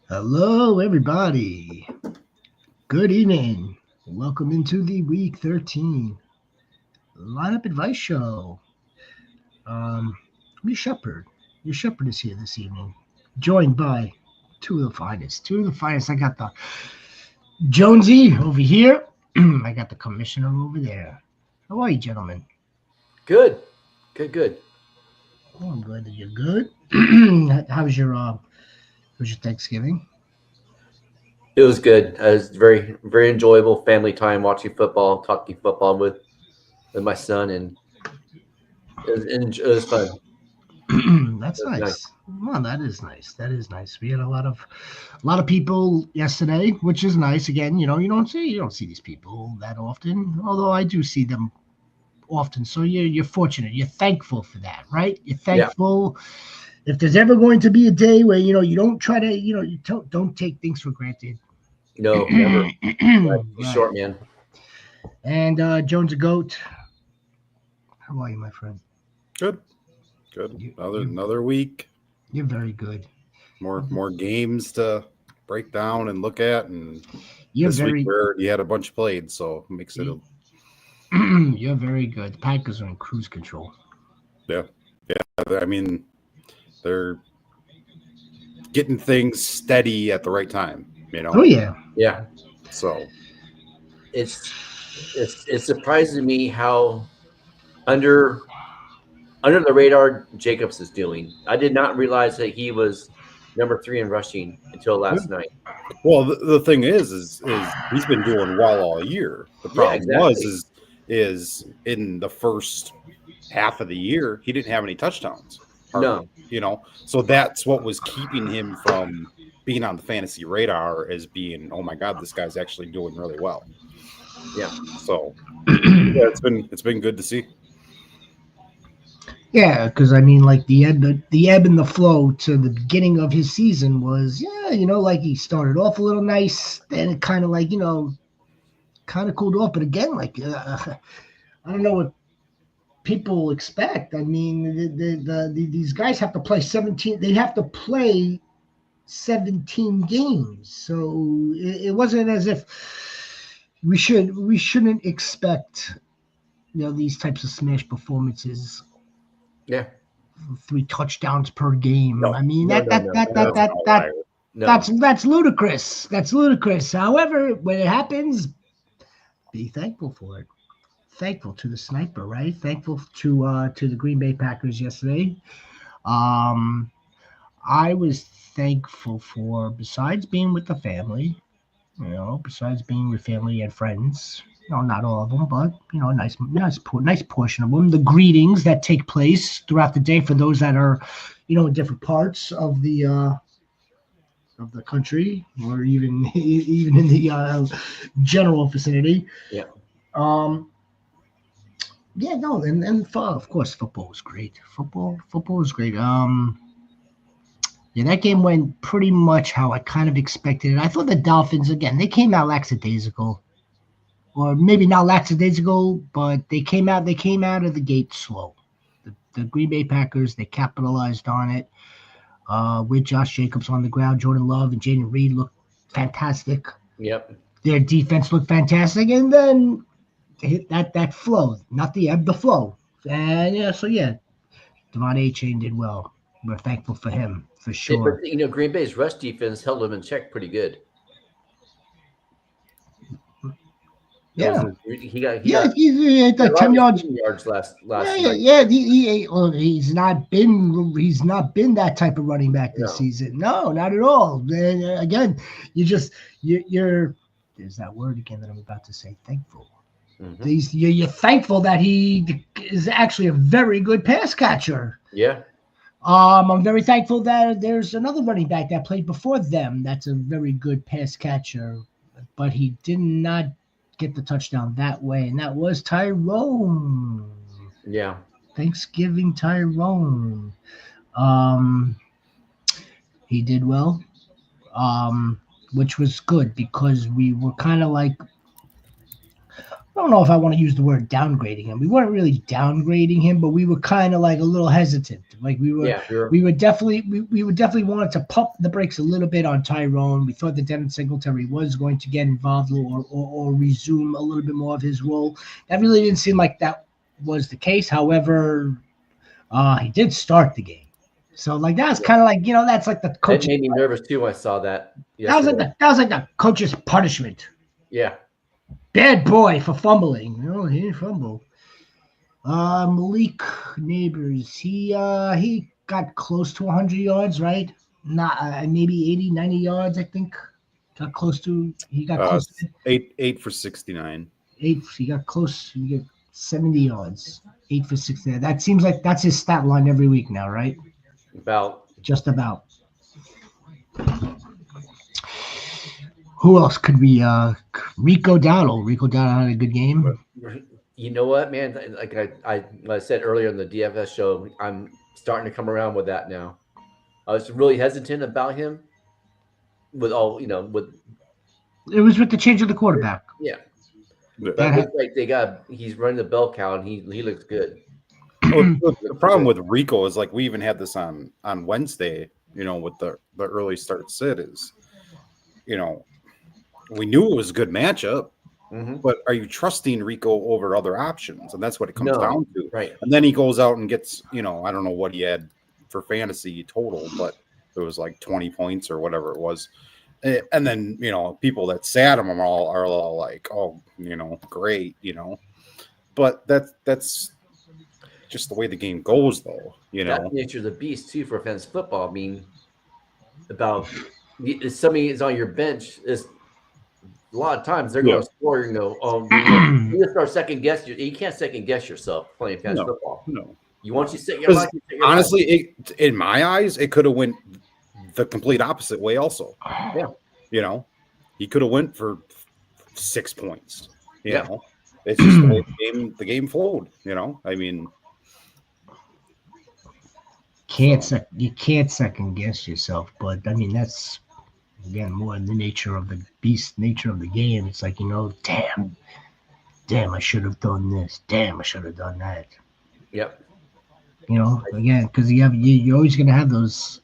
Hello, everybody. Good evening. Welcome into the Week 13 Lineup Advice Show. I'm your Shepherd. Your Shepherd is here this evening, joined by two of the finest. Two of the finest. I got the Jonsey over here. I got the Commissioner over there. How are you, gentlemen? Good, good. Oh, I'm glad that you're good. How's your Thanksgiving? It was good. It was very enjoyable family time watching football, talking football with my son, and it was fun. That's It was nice. nice. Well, that is nice. That is nice. We had a lot of people yesterday, which is nice. Again, you don't see these people that often. Although I do see them often. So you're fortunate. You're thankful for that, right? You're Yeah. thankful. If there's ever going to be a day where you don't try to you don't take things for granted. No, never. Life is Right. short, man. And Jones a goat. How are you, my friend? Good, good. You, Another you another week. you're very good. More games to break down and look at, and You're this week very you had a bunch played, so it makes it you're very good. The Packers are in cruise control. yeah, yeah. I mean, they're getting things steady at the right time, Oh yeah. Yeah, So it's it surprises me how under under the radar Jacobs is doing. I did not realize that he was number 3 in rushing until last night. well, the thing is he's been doing well all year. The Yeah, problem was exactly. is in the first half of the year he didn't have any touchdowns hardly, No, so that's what was keeping him from being on the fantasy radar as being, oh my god, this guy's actually doing really well. yeah, So yeah, it's been good to see. Yeah, because I mean, like the ebb and the flow to the beginning of his season was, yeah, like he started off a little nice, then it kind of like kind of cooled off, but again, like I don't know what people expect. I mean, these guys have to play 17. They have to play 17 games, so it wasn't as if we shouldn't expect these types of smash performances, yeah. 3 touchdowns per game. No, I mean no, that no, that no, that that That's no, an that that outlier. no. that's ludicrous. That's ludicrous. However, when it happens, be thankful for it. Thankful to the sniper, right? Thankful to the Green Bay Packers yesterday. Um, I was thankful for, besides being with the family, besides being with family and friends. Not all of them, but a nice portion of them. The greetings that take place throughout the day for those that are, in different parts of the country, or even in the general vicinity. Yeah, Um, yeah, no, and of course football was great. Football was great. Yeah, that game went pretty much how I kind of expected it. I thought the Dolphins, again, they came out lackadaisical, or maybe not lackadaisical, but they came out of the gate slow. The Green Bay Packers, they capitalized on it. With Josh Jacobs on the ground, Jordan Love and Jaden Reed looked fantastic. yep. Their defense looked fantastic, and then they hit that flow, not the ebb, the flow. And yeah, so yeah, Devon A. Chain did well. We're thankful for him for But sure. Green Bay's rush defense held them in check pretty good. It was Yeah, he yeah, got he's a like lot 10 of yards. receiving yards Yeah, last yeah, night. yeah. Well, he's not been that type of running back this No, season. No, not at all. And, again, you're there's that word again that I'm about to say. Thankful. hmm You're thankful that he is actually a very good pass catcher. yeah, I'm very thankful that there's another running back that played before them that's a very good pass catcher, but he did not get the touchdown that way, and that was Tyrone. yeah. Thanksgiving Tyrone. Um, he did well, which was good because we were kind of like don't know if I want to use the word downgrading him. We weren't really downgrading him, but we were kind of like a little hesitant. Like we would definitely wanted to pump the brakes a little bit on Tyrone. We thought that Devin Singletary was going to get involved or resume a little bit more of his role. That really didn't seem like that was the case. However, he did start the game. So like that's kind of like, that's like the coach. It made me nervous too when I saw that. That was like the coach's punishment. Yeah. Bad boy for fumbling. He didn't fumble. Malik Neighbors, he got close to 100 yards, right? Not maybe 80, 90 yards, I think. He got close to 8 for 69. He got close. He got 70 yards. 8 for 69. That seems like that's his stat line every week now, right? Just about. Who else could we? Rico Dowdle. Rico Dowdle had a good game. You know what, man? Like I said earlier in the DFS show, I'm starting to come around with that now. I was really hesitant about him with all, with. It was with the change of the quarterback. Yeah. But it looks like he's running the bell cow and he looks good. The problem with Rico is like we even had this on Wednesday, with the early start sit is, we knew it was a good matchup, but are you trusting Rico over other options? And that's what it comes down to. Right. And then he goes out and gets, I don't know what he had for fantasy total, but it was like 20 points or whatever it was. And then, people that sat him are all like, oh, great, but that's just the way the game goes, though. That's the nature of the beast too for fantasy football. I mean, about if somebody is on your bench, is a lot of times they're going to score. You just start second guess. You can't second guess yourself playing fantasy football. No, you want you sit your life. Honestly, in my eyes, it could have went the complete opposite way. Also, he could have went for 6 points. You know, it's just the way the game flowed. I mean. You can't second guess yourself, but I mean that's again more in the nature of the beast, nature of the game. It's like damn, I should have done this. Damn, I should have done that. Yep. Again, because you're always gonna have those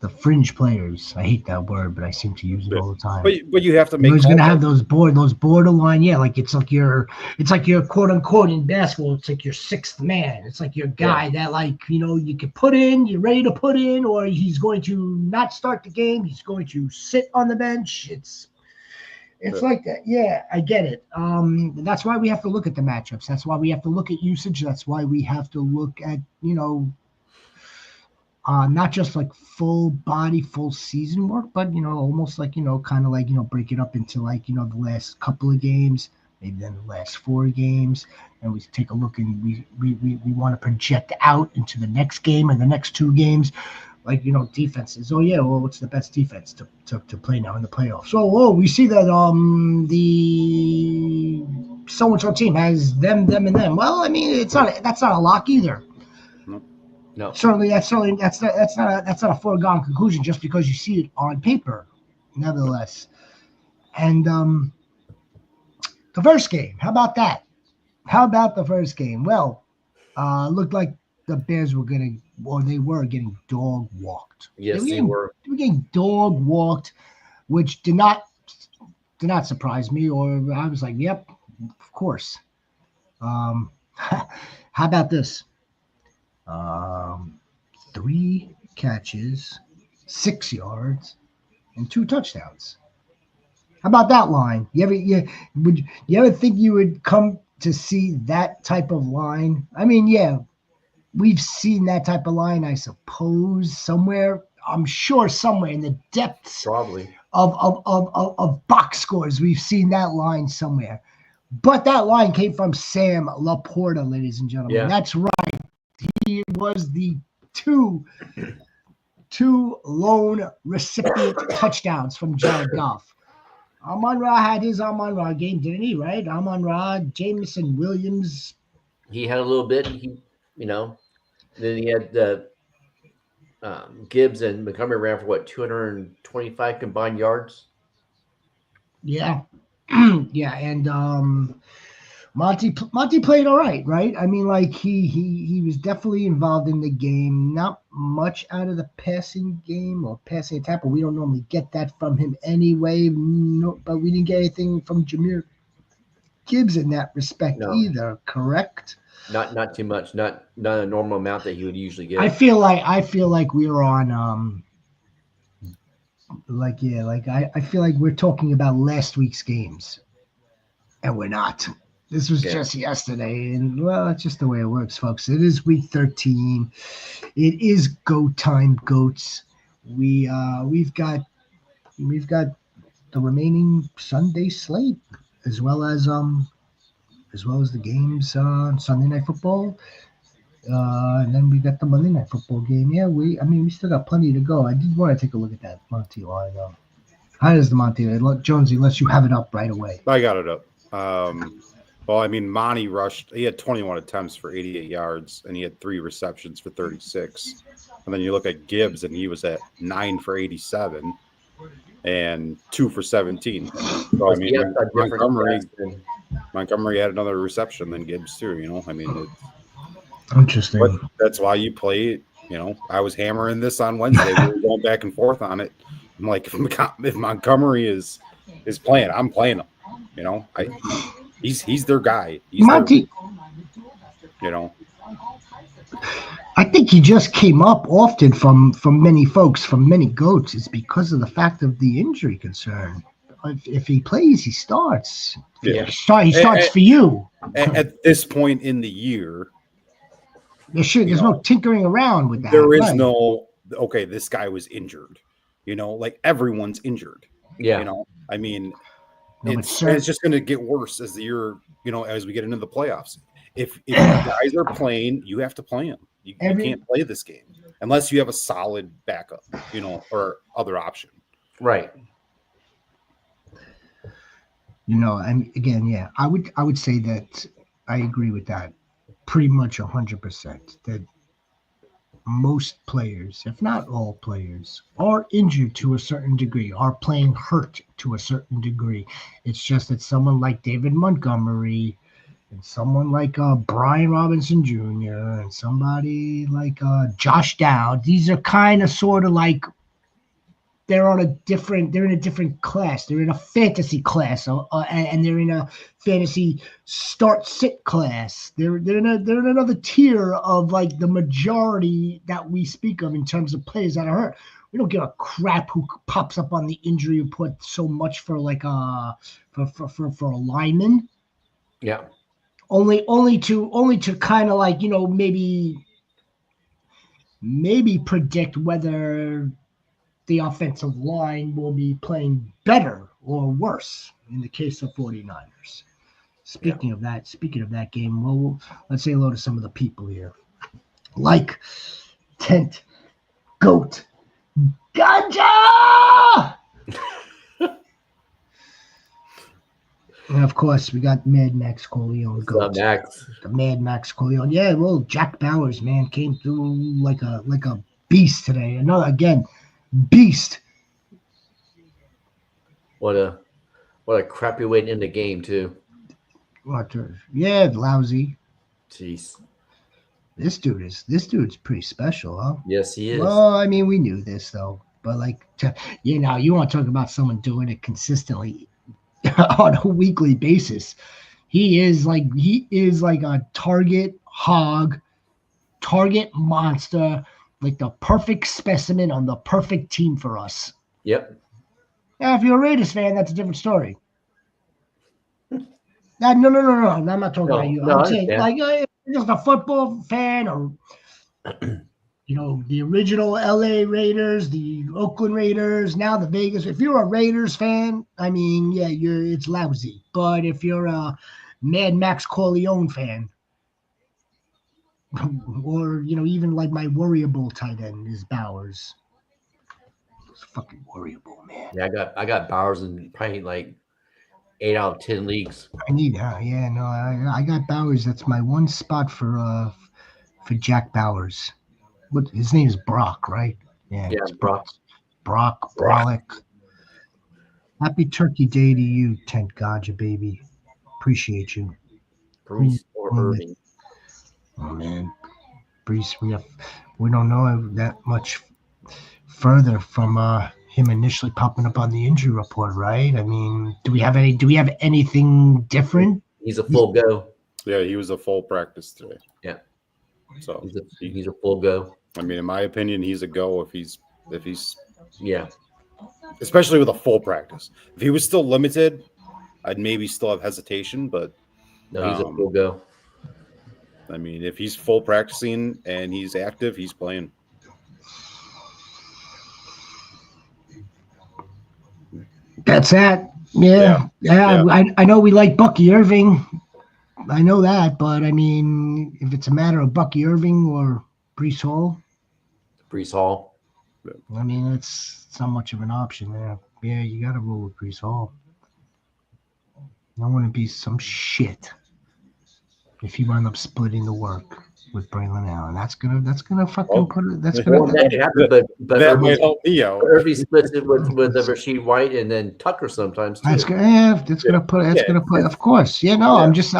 the fringe players. I hate that word, but I seem to use it all the time. But you have to make. You're going to have those borderline. Yeah, like it's like your quote unquote in basketball. It's like your sixth man. It's like your guy that you can put in. You're ready to put in, or he's going to not start the game. He's going to sit on the bench. It's like that. Yeah, I get it. That's why we have to look at the matchups. That's why we have to look at usage. That's why we have to look at not just like full body, full season work, but almost like kind of like break it up into like the last couple of games, maybe then the last 4 games, and we take a look and we want to project out into the next game and the next 2 games, like defenses. Oh yeah, well, what's the best defense to play now in the playoffs? So we see that the so and so team has them, and them. Well, I mean that's not a lock either. No. Certainly that's not a foregone conclusion just because you see it on paper, nevertheless. And the first game, how about that? How about the first game? Well, looked like the Bears were getting dog walked. Yes, they were. They were getting dog walked, which did not surprise me, or I was like, yep, of course. How about this? 3 catches, 6 yards, and 2 touchdowns. How about that line? Would you ever think you would come to see that type of line? I mean, yeah, we've seen that type of line, I suppose, somewhere. I'm sure somewhere in the depths probably of box scores, we've seen that line somewhere. But that line came from Sam Laporta, ladies and gentlemen. Yeah. That's right. He was the two lone recipient touchdowns from Jared Goff. Amon-Ra had his Amon-Ra game, didn't he? Right? Amon-Ra, Jameson Williams. He had a little bit. Then he had Gibbs and Montgomery ran for 225 combined yards. Yeah. Yeah, and Monty played all right, right? I mean, like he was definitely involved in the game. Not much out of the passing game or passing attack, but we don't normally get that from him anyway. No, but we didn't get anything from Jameer Gibbs in that respect No, either. Correct? not too much. Not a normal amount that he would usually get. I feel like we were on like yeah, like I feel like we're talking about last week's games, and we're not. This was just yesterday, and well, it's just the way it works, folks. It is week 13. It is go time, goats. We've got the remaining Sunday slate, as well as the games Sunday night football, and then we got the Monday night football game. Yeah, we still got plenty to go. I did want to take a look at that Monty line. How does the Monty Jonesy? Unless you have it up right away. I got it up. Well, I mean, Monty rushed. He had 21 attempts for 88 yards, and he had 3 receptions for 36. And then you look at Gibbs, and he was at 9 for 87 and 2 for 17. So, I mean, Montgomery had another reception than Gibbs, too. You know, I mean, Interesting. But that's why you play. You know, I was hammering this on Wednesday. We were going back and forth on it. I'm like, if Montgomery is playing, I'm playing him. You know, he's their guy. He's Monty. You know, I think he just came up often from many folks, from many goats. It's because of the fact of the injury concern. If he plays, he starts. Yeah. He starts for you. At this point in the year, there's no tinkering around with that. There is no, okay, this guy was injured. You know, like everyone's injured. Yeah. You know, I mean, it's just going to get worse as the year, you know, as we get into the playoffs. If guys are playing, you have to play them. You can't play this game unless you have a solid backup, you know, or other option. Right. You know, and again, yeah, I would say that I agree with that pretty much 100%. That most players, if not all players, are injured to a certain degree, are playing hurt to a certain degree. It's just that someone like David Montgomery and someone like Brian Robinson Jr. and somebody like Josh Dowd, these are kind of sort of like they're in a different class. They're in a fantasy class, and they're in a fantasy start-sit class. They're in another tier of like the majority that we speak of in terms of players that are hurt. We don't give a crap who pops up on the injury report so much for like for a lineman. Yeah. Only to kind of like, you know, maybe predict whether the offensive line will be playing better or worse in the case of 49ers. Speaking of that game, well, let's say hello to some of the people here. Like Tent Goat Ganja! And of course, we got Mad Max Corleone. The Mad Max Corleone. Yeah, well, Jack Bowers, man, came through like a beast today. Another, again, beast. What a crappy way to end the game too. Yeah, lousy. Jeez. This dude's pretty special, huh? Yes, he is. Well, I mean, we knew this though, but like, you want to talk about someone doing it consistently on a weekly basis. He is like a target hog, target monster, like the perfect specimen on the perfect team for us. Yep. Now, if you're a Raiders fan, that's a different story. No. I'm not talking about you. I'm saying, like, just a football fan, or you know, the original LA Raiders, the Oakland Raiders, now the Vegas. If you're a Raiders fan, I mean, yeah, it's lousy. But if you're a Mad Max Corleone fan, or, you know, even like my worryable tight end is Bowers. It's fucking worryable, man. Yeah, I got Bowers in probably like 8 out of 10 leagues. I got Bowers. That's my one spot for Jack Bowers. What his name is Brock, right? Yeah, it's Brock. Brolick. Happy Turkey Day to you, Tent Ganja, baby. Appreciate you. Brees or Irving. Oh man, Brees, we don't know that much further from him initially popping up on the injury report, right? I mean, do we have anything different? He's a full go. Yeah, he was a full practice today. Yeah. So he's a full go. I mean, in my opinion, he's a go if he's yeah. Especially with a full practice. If he was still limited, I'd maybe still have hesitation, but no, he's a full go. I mean, if he's full practicing and he's active, he's playing. That's that. Yeah. I know we like Bucky Irving. I know that, but I mean, if it's a matter of Bucky Irving or Brees Hall. I mean, it's not much of an option there. Yeah, you got to roll with Brees Hall. I want to be some shit if you wind up splitting the work with Braylon Allen. That's gonna fucking put it. That's gonna. That happen, but that might help me out. Irving splits it with Rasheed White and then Tucker sometimes too. That's gonna put. Of course, yeah. No, I'm just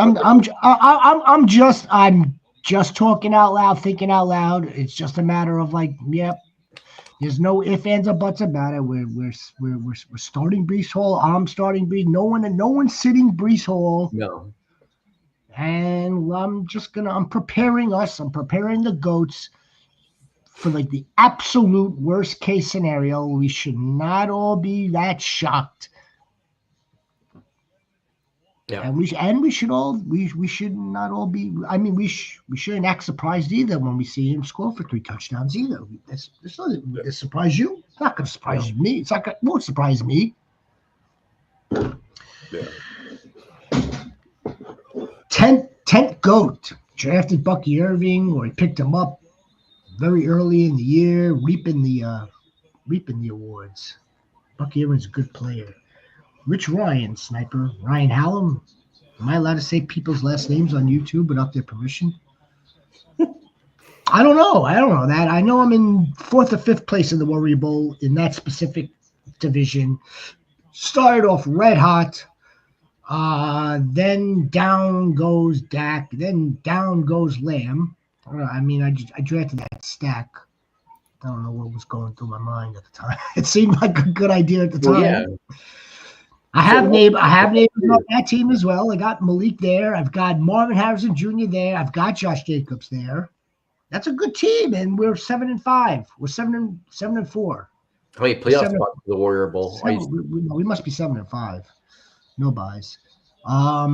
talking out loud, thinking out loud. It's just a matter of like, yep. There's no ifs, ands, or buts about it. We're starting Brees Hall. I'm starting Brees. No one's sitting Brees Hall. No. And I'm preparing the goats for like the absolute worst case scenario. We should not all be that shocked. Yeah. And we should not all be. I mean, we shouldn't act surprised either when we see him score for 3 touchdowns either. This doesn't surprise you. It's not going to surprise me. It won't surprise me. Yeah. 10th GOAT drafted Bucky Irving, or he picked him up very early in the year, reaping the awards. Bucky Irving's a good player. Rich Ryan, sniper. Ryan Hallam. Am I allowed to say people's last names on YouTube without their permission? I don't know that. I know I'm in 4th or 5th place in the Warrior Bowl in that specific division. Started off red hot. Then down goes Dak. Then down goes Lamb. I mean, I drafted that stack. I don't know what was going through my mind at the time. It seemed like a good idea at the time. Yeah. I have neighbors on that team as well. I got Malik there. I've got Marvin Harrison Jr. there. I've got Josh Jacobs there. That's a good team, and we're 7-5. We're 7-4. How many playoff spots for the Warrior Bowl? We must be 7-5. No buys. How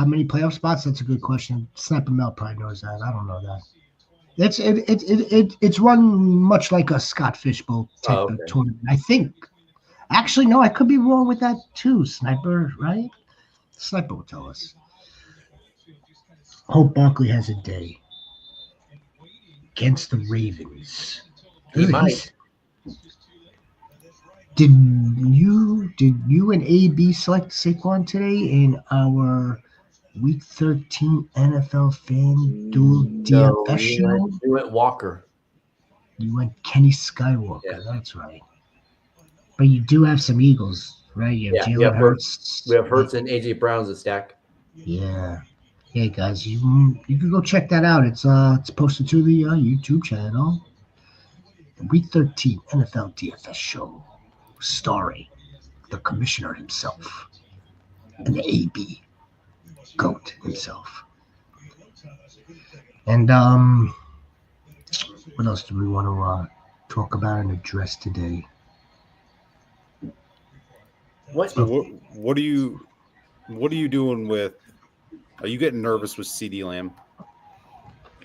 many playoff spots? That's a good question. Sniper Mel probably knows that. I don't know that. It's run much like a Scott Fishbowl type of tournament. I think. Actually, no, I could be wrong with that too, Sniper, right? Sniper will tell us. Hope Barkley has a day against the Ravens. He might. Did you and AB select Saquon today in our Week 13 NFL FanDuel DFS show? You went Walker. You went Kenny Skywalker. Yeah. That's right. But you do have some Eagles, right? You have Jalen Hurts. We have Hurts and AJ Brown's a stack. Yeah. Hey guys, you can go check that out. It's posted to the YouTube channel. The Week 13 NFL DFS show, starring the commissioner himself and the AB GOAT himself. And what else do we want to talk about and address today? What are you doing with? Are you getting nervous with CD Lamb?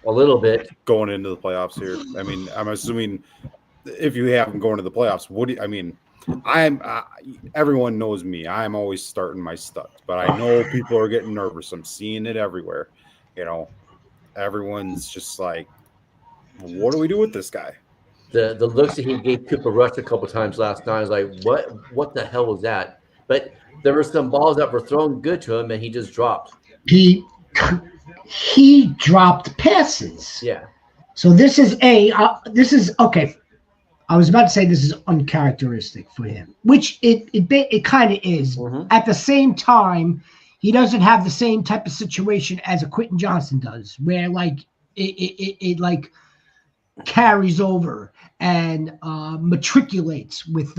A little bit going into the playoffs here. I mean, I'm assuming if you have him going to the playoffs, everyone knows me. I'm always starting my studs, but I know people are getting nervous. I'm seeing it everywhere. You know, everyone's just like, what do we do with this guy? The looks that he gave Cooper Rush a couple times last night, I was like, what the hell was that? But there were some balls that were thrown good to him, and he just dropped. He dropped passes. Yeah. So this is okay. I was about to say this is uncharacteristic for him, which it kind of is. Mhm. At the same time, he doesn't have the same type of situation as a Quentin Johnson does, where like it like carries over and matriculates with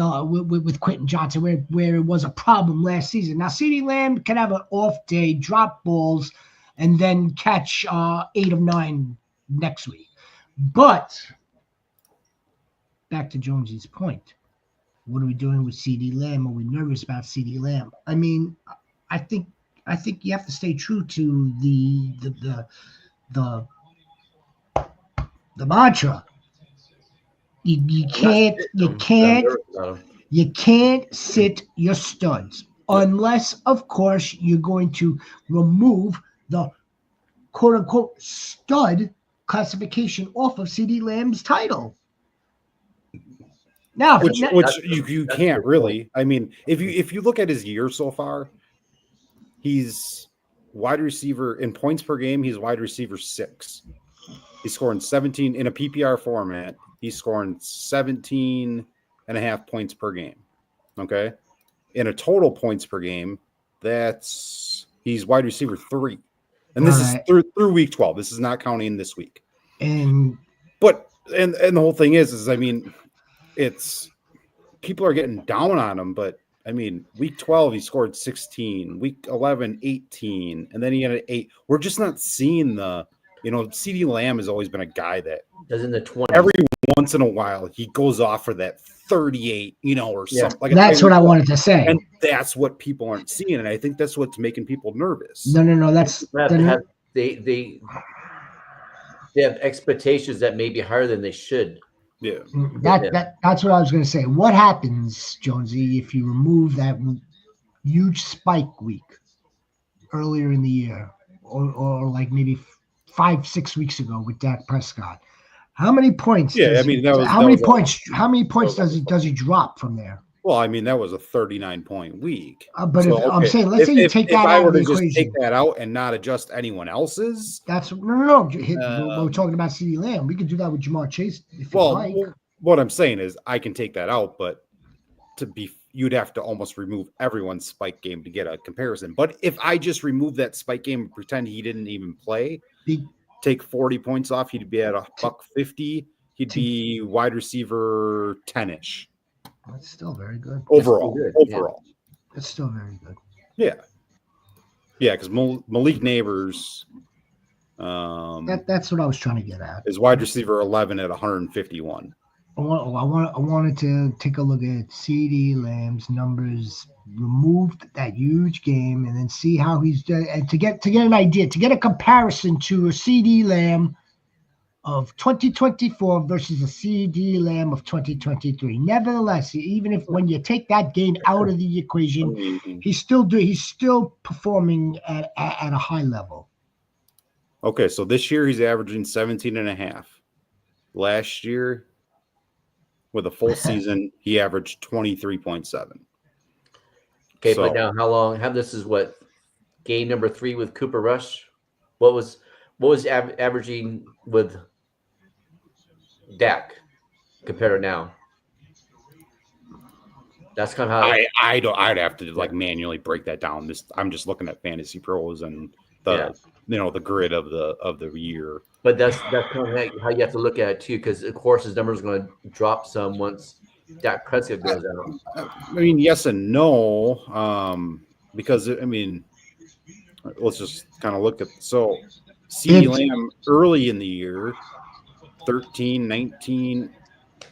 Quentin Johnson, where it was a problem last season. Now, CeeDee Lamb can have an off day, drop balls, and then catch 8 of 9 next week. But back to Jonesy's point, what are we doing with CeeDee Lamb? Are we nervous about CeeDee Lamb? I mean, I think you have to stay true to the mantra. You can't sit your studs unless, of course, you're going to remove the quote unquote stud classification off of CeeDee Lamb's title. Now, which you can't really. I mean, if you look at his year so far, he's wide receiver in points per game. He's wide receiver 6. He's scoring 17 in a PPR format. He's scoring 17.5 points per game. Okay. In a total points per game, he's wide receiver 3. And this is through week 12. This is not counting this week. And the whole thing is I mean, it's people are getting down on him, but I mean, week 12, he scored 16, week 11, 18, and then he had an 8. We're just not seeing CeeDee Lamb has always been a guy that does in the 20s. Every once in a while, he goes off for that 38, or something. Like that's what I wanted to say. And that's what people aren't seeing. And I think that's what's making people nervous. No. They have expectations that may be higher than they should. Yeah. That's what I was going to say. What happens, Jonsey, if you remove that huge spike week earlier in the year, or like maybe 5-6 weeks ago with Dak Prescott? How many points? How many points does he drop from there? Well, I mean, that was a 39-point week. I'm saying, let's say you take that out. If I were of the to just equation, take that out and not adjust anyone else's, no. We're talking about CeeDee Lamb. We could do that with Jamar Chase if you like. What I'm saying is, I can take that out, but you'd have to almost remove everyone's spike game to get a comparison. But if I just remove that spike game and pretend he didn't even play, take 40 points off, he'd be at $150. He'd be wide receiver 10-ish. That's still very good. Overall. That's still very good. Yeah. Yeah, because Malik Neighbors that's what I was trying to get at. Is wide receiver 11 at 151. I wanted to take a look at CeeDee Lamb's numbers, removed that huge game, and then see how he's done, and to get an idea, to get a comparison to a CeeDee Lamb of 2024 versus a CeeDee Lamb of 2023. Nevertheless, even if when you take that game out of the equation, he's still performing at a high level. Okay, so this year he's averaging 17.5. Last year, with a full season, he averaged 23.7. Okay, but now this is what, game number 3 with Cooper Rush? What was averaging with Dak compared to now? That's kind of how I'd have to manually break that down. I'm just looking at Fantasy Pros and the grid of the year. But that's kind of how you have to look at it too, because of course his number is going to drop some once Dak Prescott goes out. I mean, yes and no, because I mean, let's just kind of look at CeeDee Lamb early in the year, 13, 19,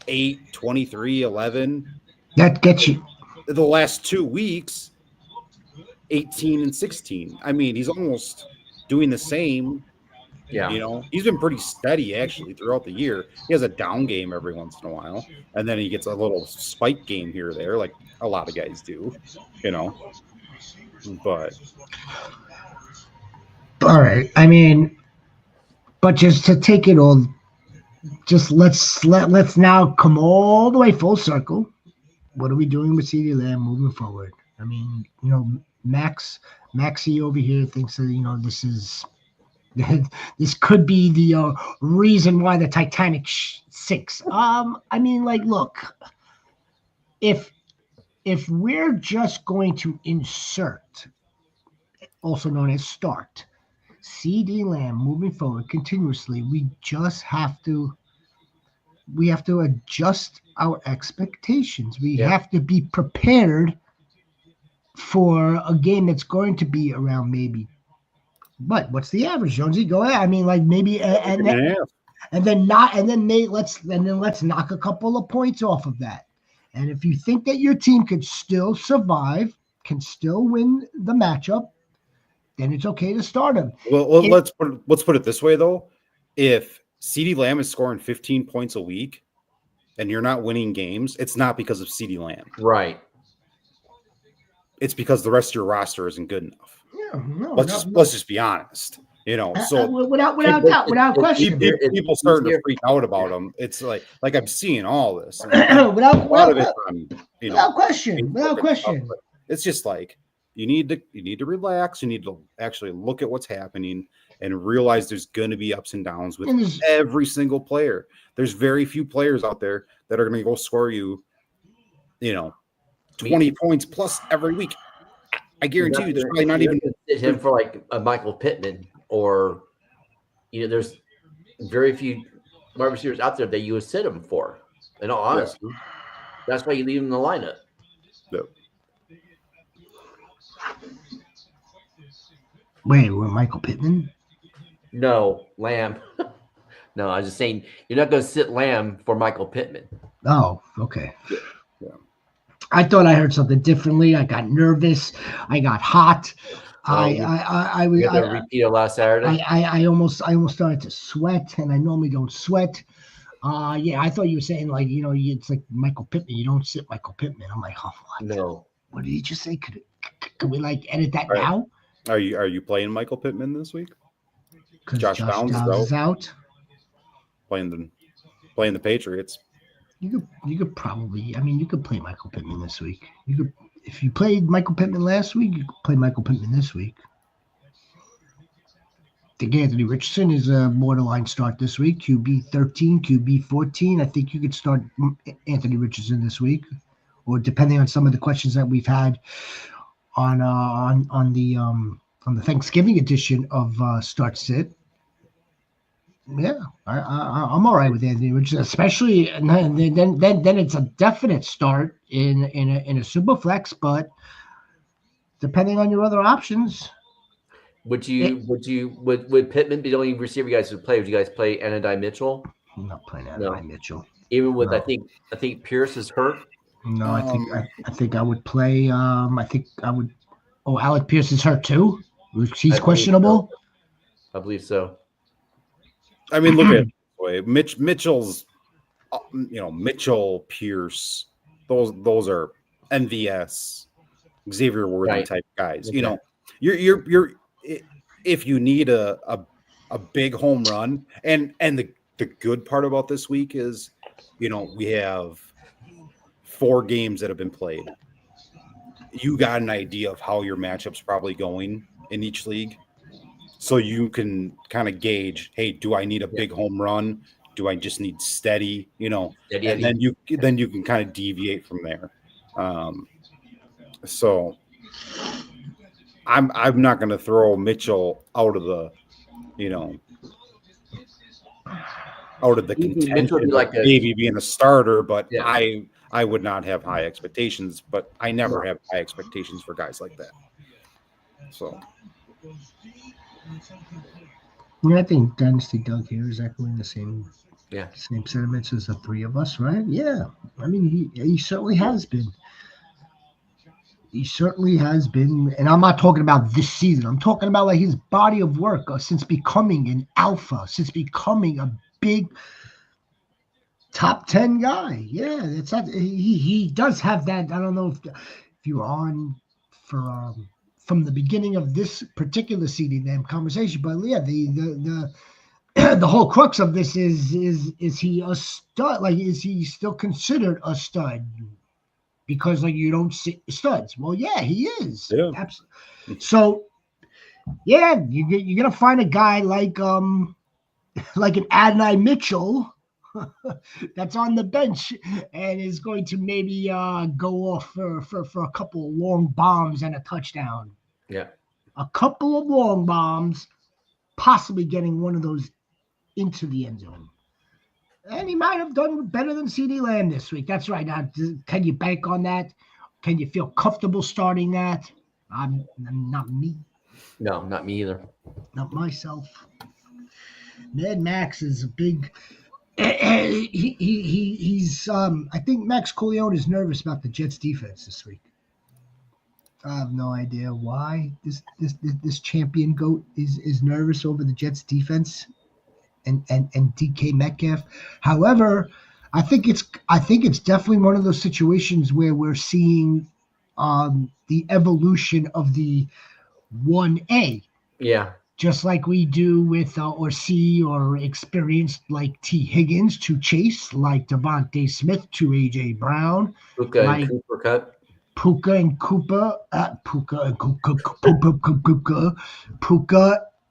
8, 23, 11. That gets you. The last 2 weeks, 18 and 16. I mean, he's almost doing the same. Yeah. He's been pretty steady actually throughout the year. He has a down game every once in a while, and then he gets a little spike game here or there, like a lot of guys do, But all right. I mean, but just to take it all, just let's now come all the way full circle. What are we doing with CeeDee Lamb moving forward? I mean, Maxie over here thinks that this could be the reason why the Titanic 6. I mean, like, look, if we're just going to insert, also known as start, CD Lamb moving forward continuously, we have to adjust our expectations. We have to be prepared for a game that's going to be around maybe what's the average, Jonsey? Go ahead. I mean, like maybe and then let's knock a couple of points off of that. And if you think that your team could still survive, can still win the matchup, then it's okay to start him. Well, let's put it this way though. If CeeDee Lamb is scoring 15 points a week and you're not winning games, it's not because of CeeDee Lamb. Right. It's because the rest of your roster isn't good enough. Yeah, no, let's just be honest. So without doubt, without question, people starting to freak out about them. It's like I'm seeing all this. without question. It's just like you need to relax. You need to actually look at what's happening and realize there's going to be ups and downs with every single player. There's very few players out there that are going to go score you, 20 points plus every week. I guarantee you, there's probably not even him for like a Michael Pittman, or there's very few wide receivers out there that you would sit him for. In all honesty, that's why you leave him in the lineup. Yep. Wait, we're Michael Pittman? No, Lamb. No, I was just saying you're not going to sit Lamb for Michael Pittman. Oh, okay. Yeah. I thought I heard something differently. I got nervous. I got hot. I repeat of last Saturday. I almost started to sweat, and I normally don't sweat. I thought you were saying like it's like Michael Pittman. You don't sit Michael Pittman. I'm like, oh, what? No. What did he just say? Could we like edit that now? Are you playing Michael Pittman this week? Josh Downs is out. Playing the Patriots. You could probably. I mean, you could play Michael Pittman this week. You could, if you played Michael Pittman last week, you could play Michael Pittman this week. I think Anthony Richardson is a borderline start this week. QB 13, QB 14. I think you could start Anthony Richardson this week, or depending on some of the questions that we've had on the Thanksgiving edition of Start Sit. Yeah, I'm all right with Anthony Richardson, especially and then it's a definite start in a super flex, but depending on your other options. Would Pittman be the only receiver you guys would play? Would you guys play Anadai Mitchell? I'm not playing Anadai Mitchell. Even with I think Pierce is hurt. No, I think I would play. Oh, Alec Pierce is hurt too. He's questionable. I believe so. I mean, look at it this way. Mitchell's, Mitchell, Pierce, those are NVS, Xavier Worthy type guys. Okay. You're if you need a big home run, and the good part about this week is, we have 4 games that have been played. You got an idea of how your matchup's probably going in each league. So you can kind of gauge, hey, do I need a big home run? Do I just need steady? And then you can kind of deviate from there. So I'm not going to throw Mitchell out of the contention, like maybe being a starter, but I would not have high expectations. But I never have high expectations for guys like that. So. I think Dynasty Doug here is echoing the same sentiments as the three of us, right? Yeah. I mean, he certainly has been. He certainly has been. And I'm not talking about this season. I'm talking about like his body of work since becoming an alpha, since becoming a big top 10 guy. Yeah, it's not. He does have that. I don't know if you were on for from the beginning of this particular CeeDee Lamb conversation, but yeah, the whole crux of this is he a stud? Like, is he still considered a stud? Because like you don't see studs. Well, yeah, he is. Yeah. Absolutely. So, yeah, you're gonna find a guy like an Adonai Mitchell that's on the bench and is going to maybe go off for a couple of long bombs and a touchdown. Yeah. A couple of long bombs, possibly getting one of those into the end zone. And he might have done better than CeeDee Lamb this week. That's right. Now, can you bank on that? Can you feel comfortable starting that? Not me. No, not me either. Not myself. Mad Max is a big. He's. I think Max Coleone is nervous about the Jets' defense this week. I have no idea why this champion goat is nervous over the Jets' defense and DK Metcalf. However, I think it's definitely one of those situations where we're seeing the evolution of the 1A. Yeah. Just like we do with or see or experienced like T. Higgins to Chase, like Devontae Smith to A.J. Brown. Puka like and Cooper cut. Puka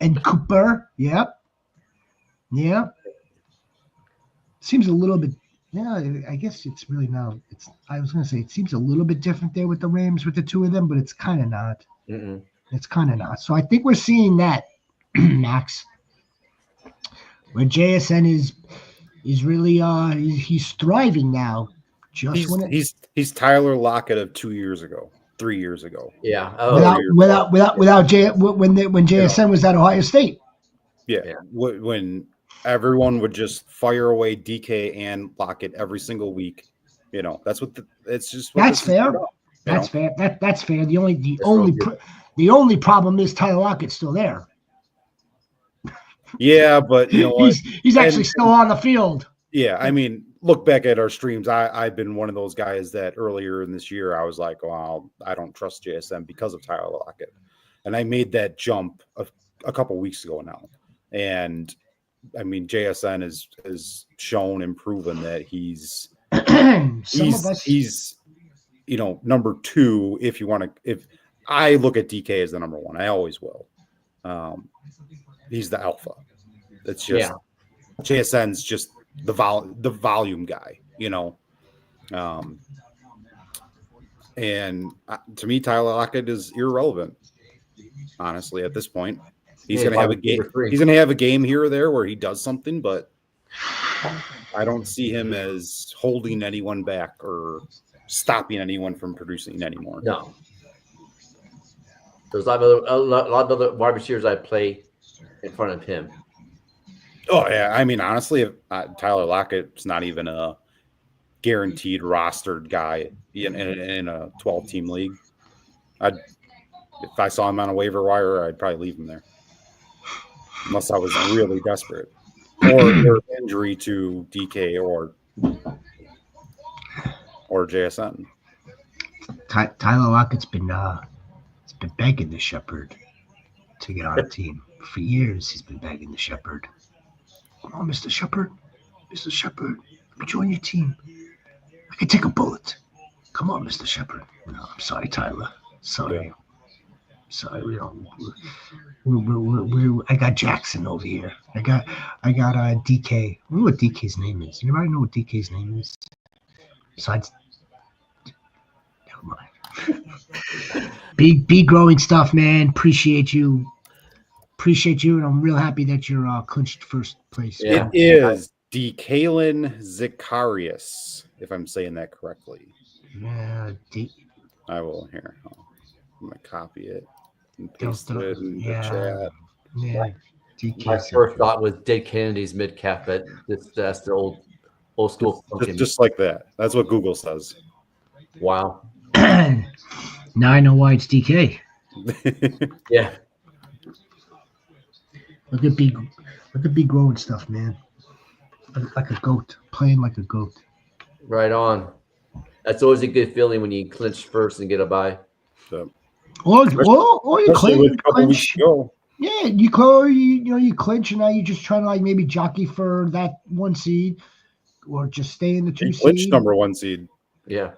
and Cooper. Yep. Yeah. Seems a little bit. Yeah, I guess it's really now. I was going to say it seems a little bit different there with the Rams with the two of them, but it's kind of not. Mm-mm. It's kind of not. So I think we're seeing that, Max, where JSN is really he's thriving now. He's Tyler Lockett of 2 years ago, 3 years ago. Yeah. Without when JSN was at Ohio State. Yeah. When everyone would just fire away DK and Lockett every single week, that's what it's just. What that's fair. That's fair. That's fair. The only problem is Tyler Lockett's still there. Yeah, but you know what? He's actually still on the field. Yeah, I mean, look back at our streams. I've been one of those guys that earlier in this year I was like, well, I don't trust JSN because of Tyler Lockett. And I made that jump a couple weeks ago now. And I mean, JSN has shown and proven that he's number two if I look at DK as the number one. I always will. He's the alpha. It's just JSN's just the volume guy, and to me, Tyler Lockett is irrelevant. Honestly, at this point, he's going to have a game. He's going to have a game here or there where he does something, but I don't see him as holding anyone back or stopping anyone from producing anymore. No. There's a lot of other wide receivers I play in front of him. Oh, yeah. I mean, honestly, Tyler Lockett's not even a guaranteed rostered guy in a 12-team league. If I saw him on a waiver wire, I'd probably leave him there. Unless I was really desperate. Or injury to DK or JSN. Tyler Lockett's been begging the Shepard to get on a team. For years, he's been begging the Shepard. Come on, Mr. Shepard. Mr. Shepard, let me join your team. I can take a bullet. Come on, Mr. Shepard. No, I'm sorry, Tyler. Sorry. Yeah. Sorry, I got Jackson over here. I got DK. I wonder what DK's name is. Anybody know what DK's name is? Besides, never mind. Be growing stuff, man. Appreciate you, and I'm real happy that you're clinched first place. Yeah. It is DeKalen Zacharias, if I'm saying that correctly. Yeah, I will here. I'm gonna copy it and paste it in the chat. Yeah, my first thought was Dick Kennedy's mid cap, but that's the old school. Just like that. That's what Google says. Wow. Now I know why it's DK. Yeah. Look at B growing stuff, man. Like a goat, playing like a goat. Right on. That's always a good feeling when you clinch first and get a bye. So, or you clinch. Yeah, you clinch, and now you're just trying to like maybe jockey for that 1 seed, or just stay in the 2 seed. Clinch number 1 seed. Yeah.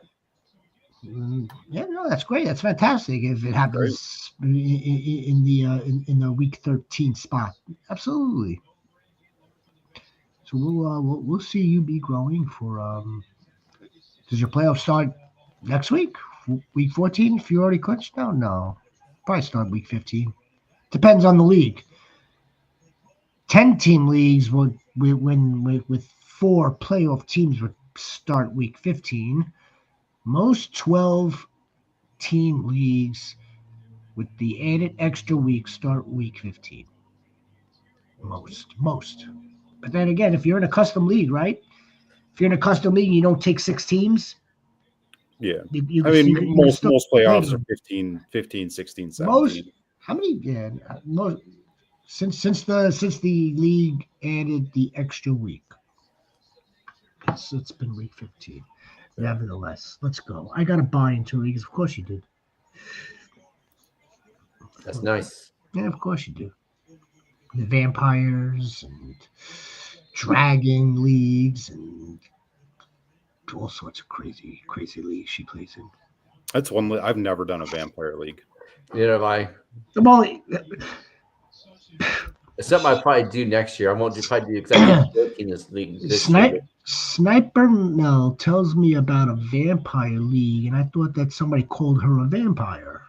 Yeah, no, that's great. That's fantastic. If it happens in the week 13 spot, absolutely. So we'll see you be growing for. Does your playoff start next week? Week 14? If you already clinched now? No. Probably start week 15. Depends on the league. 10-team leagues would with 4 playoff teams would start week 15. Most 12-team leagues with the added extra week start week 15. Most. But then again, if you're in a custom league, right? If you're in a custom league, you don't take 6 teams. Yeah. You most playoffs play are 15, 16, 17. How many? Yeah, most since the league added the extra week. It's been week 15. Nevertheless, let's go. I got to buy into leagues. Of course you did. That's nice. Yeah, of course you do. The vampires and dragon leagues and all sorts of crazy leagues she plays in. That's one. I've never done a vampire league. Neither have I. I'm only. It's something I'll probably do next year. I won't probably do exactly in this league. Sniper Mel tells me about a vampire league, and I thought that somebody called her a vampire.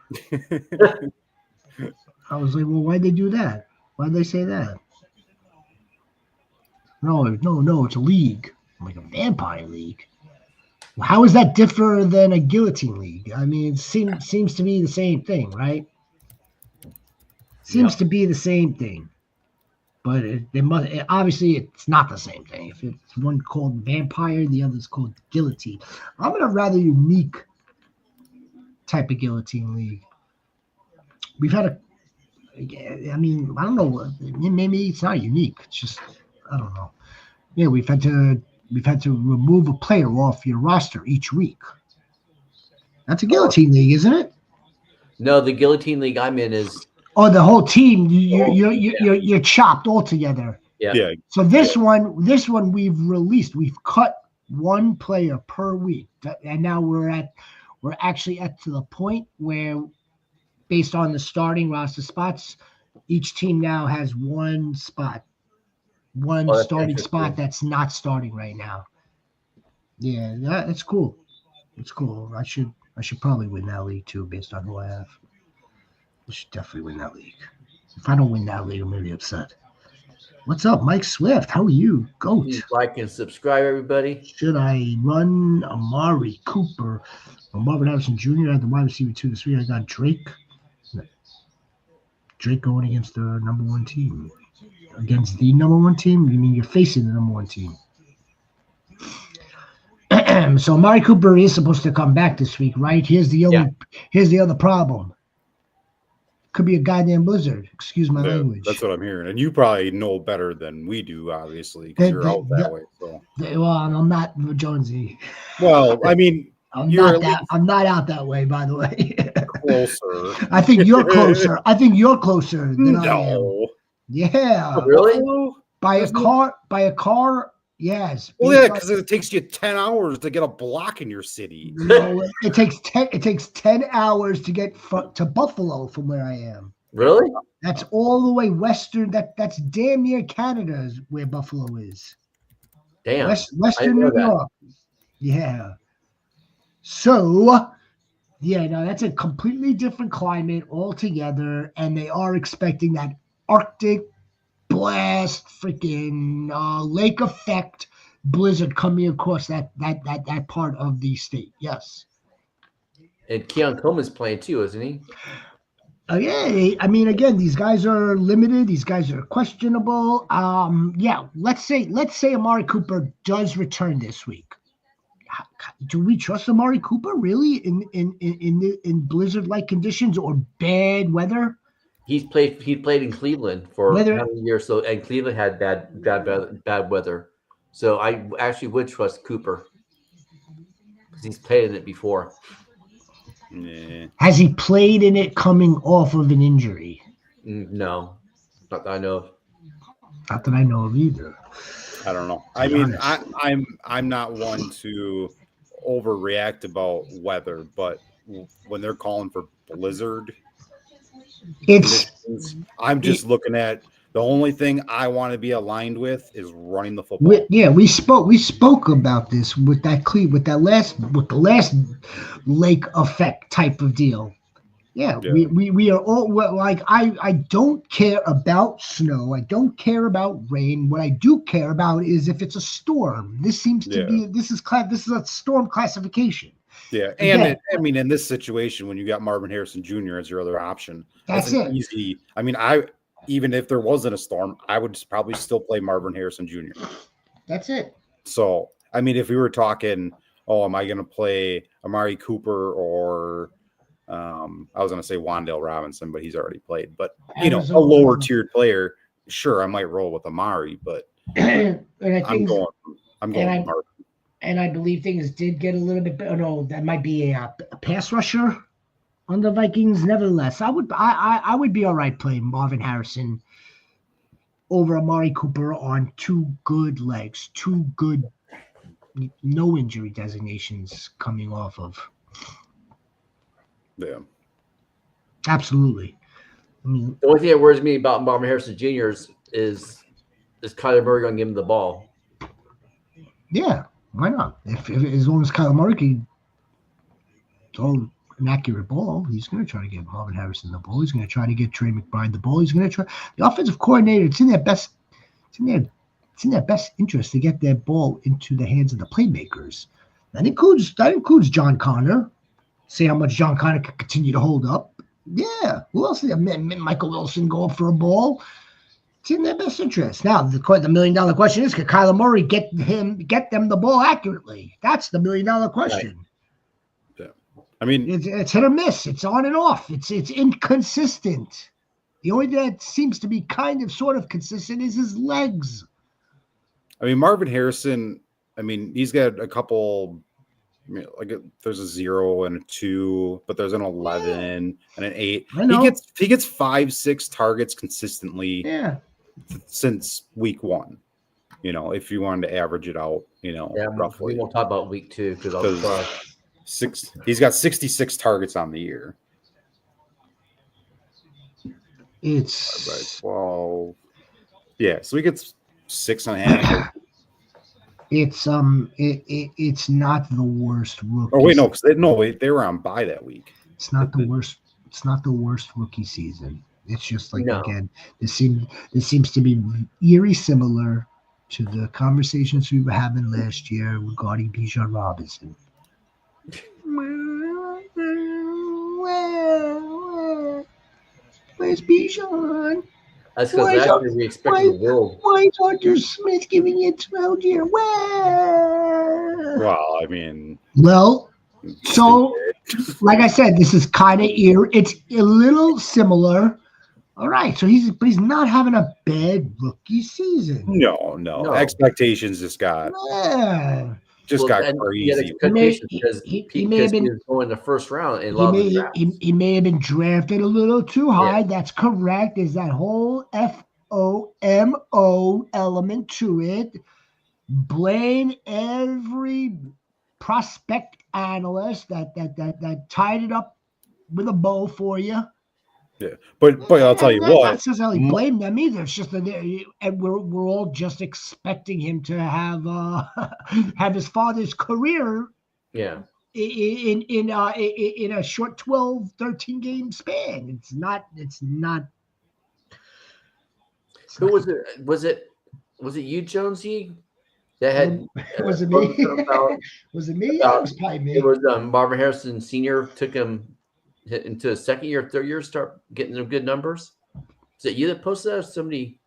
I was like, well, why'd they do that? Why'd they say that? No, it's a league. I'm like, a vampire league? Well, how is that different than a guillotine league? I mean, it seems to be the same thing, right? Seems to be the same thing. But obviously it's not the same thing. If it's one called vampire, the other's called guillotine. I'm in a rather unique type of guillotine league. We've had I don't know. Maybe it's not unique. It's just, I don't know. Yeah, we've had to remove a player off your roster each week. That's a guillotine league, isn't it? No, the guillotine league I'm in is. Oh, the whole team. You're chopped altogether. Yeah. So this one we've released. We've cut one player per week, and now we're actually to the point where, based on the starting roster spots, each team now has one spot, starting spot that's not starting right now. Yeah, that's cool. It's cool. I should probably win that league too, based on who I have. I should definitely win that league. If I don't win that league, I'm going to be upset. What's up, Mike Swift? How are you? Goat. Please like and subscribe, everybody. Should I run Amari Cooper or Marvin Harrison Jr. at the wide receiver 2 this week? I got Drake. Drake going against the number 1 team. Against the number 1 team? You mean you're facing the number 1 team? So Amari Cooper is supposed to come back this week, right? Here's the other problem. Could be a goddamn blizzard. Excuse my language. That's what I'm hearing. And you probably know better than we do, obviously, because you're out that way. So. Well, I'm not Jonsey. Well, I mean, I'm not out that way, by the way. Closer. I think you're closer. Than I am. Yeah. Oh, really? By a car. Yes. Well, yeah, because it takes you 10 hours to get a block in your city. No, it takes 10 hours to get to Buffalo from where I am. Really? That's all the way western. That's damn near Canada is where Buffalo is. Damn. Western New York. Yeah. So, yeah, no, that's a completely different climate altogether, and they are expecting that Arctic blast, freaking lake effect blizzard coming across that part of the state. Yes. And Keon Coleman's playing too, isn't he? Yeah, I mean, again, these guys are limited. These guys are questionable. Yeah, let's say Amari Cooper does return this week. Do we trust Amari Cooper really in blizzard-like conditions or bad weather? He played in Cleveland for a year or so, and Cleveland had bad weather. So I actually would trust Cooper because he's played in it before. Yeah. Has he played in it coming off of an injury? No, not that I know of. Not that I know of either. I don't know. I mean, I'm not one to overreact about weather, but when they're calling for blizzard, I'm just looking at The only thing I want to be aligned with is running the football. We spoke about this with the last lake effect type of deal. Yeah. We are all like I don't care about snow. I don't care about rain. What I do care about is if it's a storm. This seems to be this is a storm classification. Yeah, and in this situation, when you got Marvin Harrison Jr. as your other option, that's it. Easy. I mean, even if there wasn't a storm, I would probably still play Marvin Harrison Jr. That's it. So, I mean, if we were talking, am I going to play Amari Cooper or I was going to say Wan'Dale Robinson, but he's already played. But a lower tiered player, sure, I might roll with Amari, but I'm going with Marvin. And I believe things did get a little bit better. No, that might be a pass rusher on the Vikings. Nevertheless, I would be all right playing Marvin Harrison over Amari Cooper on two good legs, two good no injury designations coming off of. Yeah. Absolutely. I mean, the only thing that worries me about Marvin Harrison Jr. is Kyler Murray going to give him the ball? Yeah. Why not? If as long as Kyler Murray can throw an accurate ball, he's going to try to get Marvin Harrison the ball. He's going to try to get Trey McBride the ball. He's going to try. The offensive coordinator, it's in their best interest to get their ball into the hands of the playmakers. That includes John Connor. See how much John Connor can continue to hold up. Yeah. Who else? Michael Wilson go up for a ball. It's in their best interest. Now, the $1 million question is, could Kyler Murray get them the ball accurately? That's the $1 million question. Right. Yeah. I mean, it's hit or miss. It's on and off. It's inconsistent. The only thing that seems to be kind of sort of consistent is his legs. I mean, Marvin Harrison, I mean, he's got a couple, there's a 0 and a 2, but there's an 11 and an 8. He gets 5-6 targets consistently. Yeah. Since week 1, if you wanted to average it out, roughly. We won't talk about week 2 because he's got 66 targets on the year. It's 12. Yeah, so he gets 6.5. It's not the worst rookie. Oh wait, no, because they were on bye that week. It's not the worst. It's not the worst rookie season. It's just again, this seems to be eerie similar to the conversations we were having last year regarding Bijan Robinson. Where's Bijan? That's because actually we expected the world. Why is Arthur Smith giving you 12 year? Well, I mean. Well, so like I said, this is kind of eerie. It's a little similar. All right, so he's not having a bad rookie season. No. Expectations just got crazy. He may have been going the first round in a lot of the drafts. He may have been drafted a little too high. Yeah. That's correct. There's that whole FOMO element to it. Blame every prospect analyst that tied it up with a bow for you. Yeah, but I'll tell you what. Not necessarily blame them either. It's just that we're all just expecting him to have his father's career. Yeah. In a short 12, 13 game span. It's not. Who was it? Was it you, Jonsey? That had was it me? Was it me? It was probably me. It was Marvin Harrison Sr. took him into his second year, third year, start getting them good numbers. Is it you that posted that, or somebody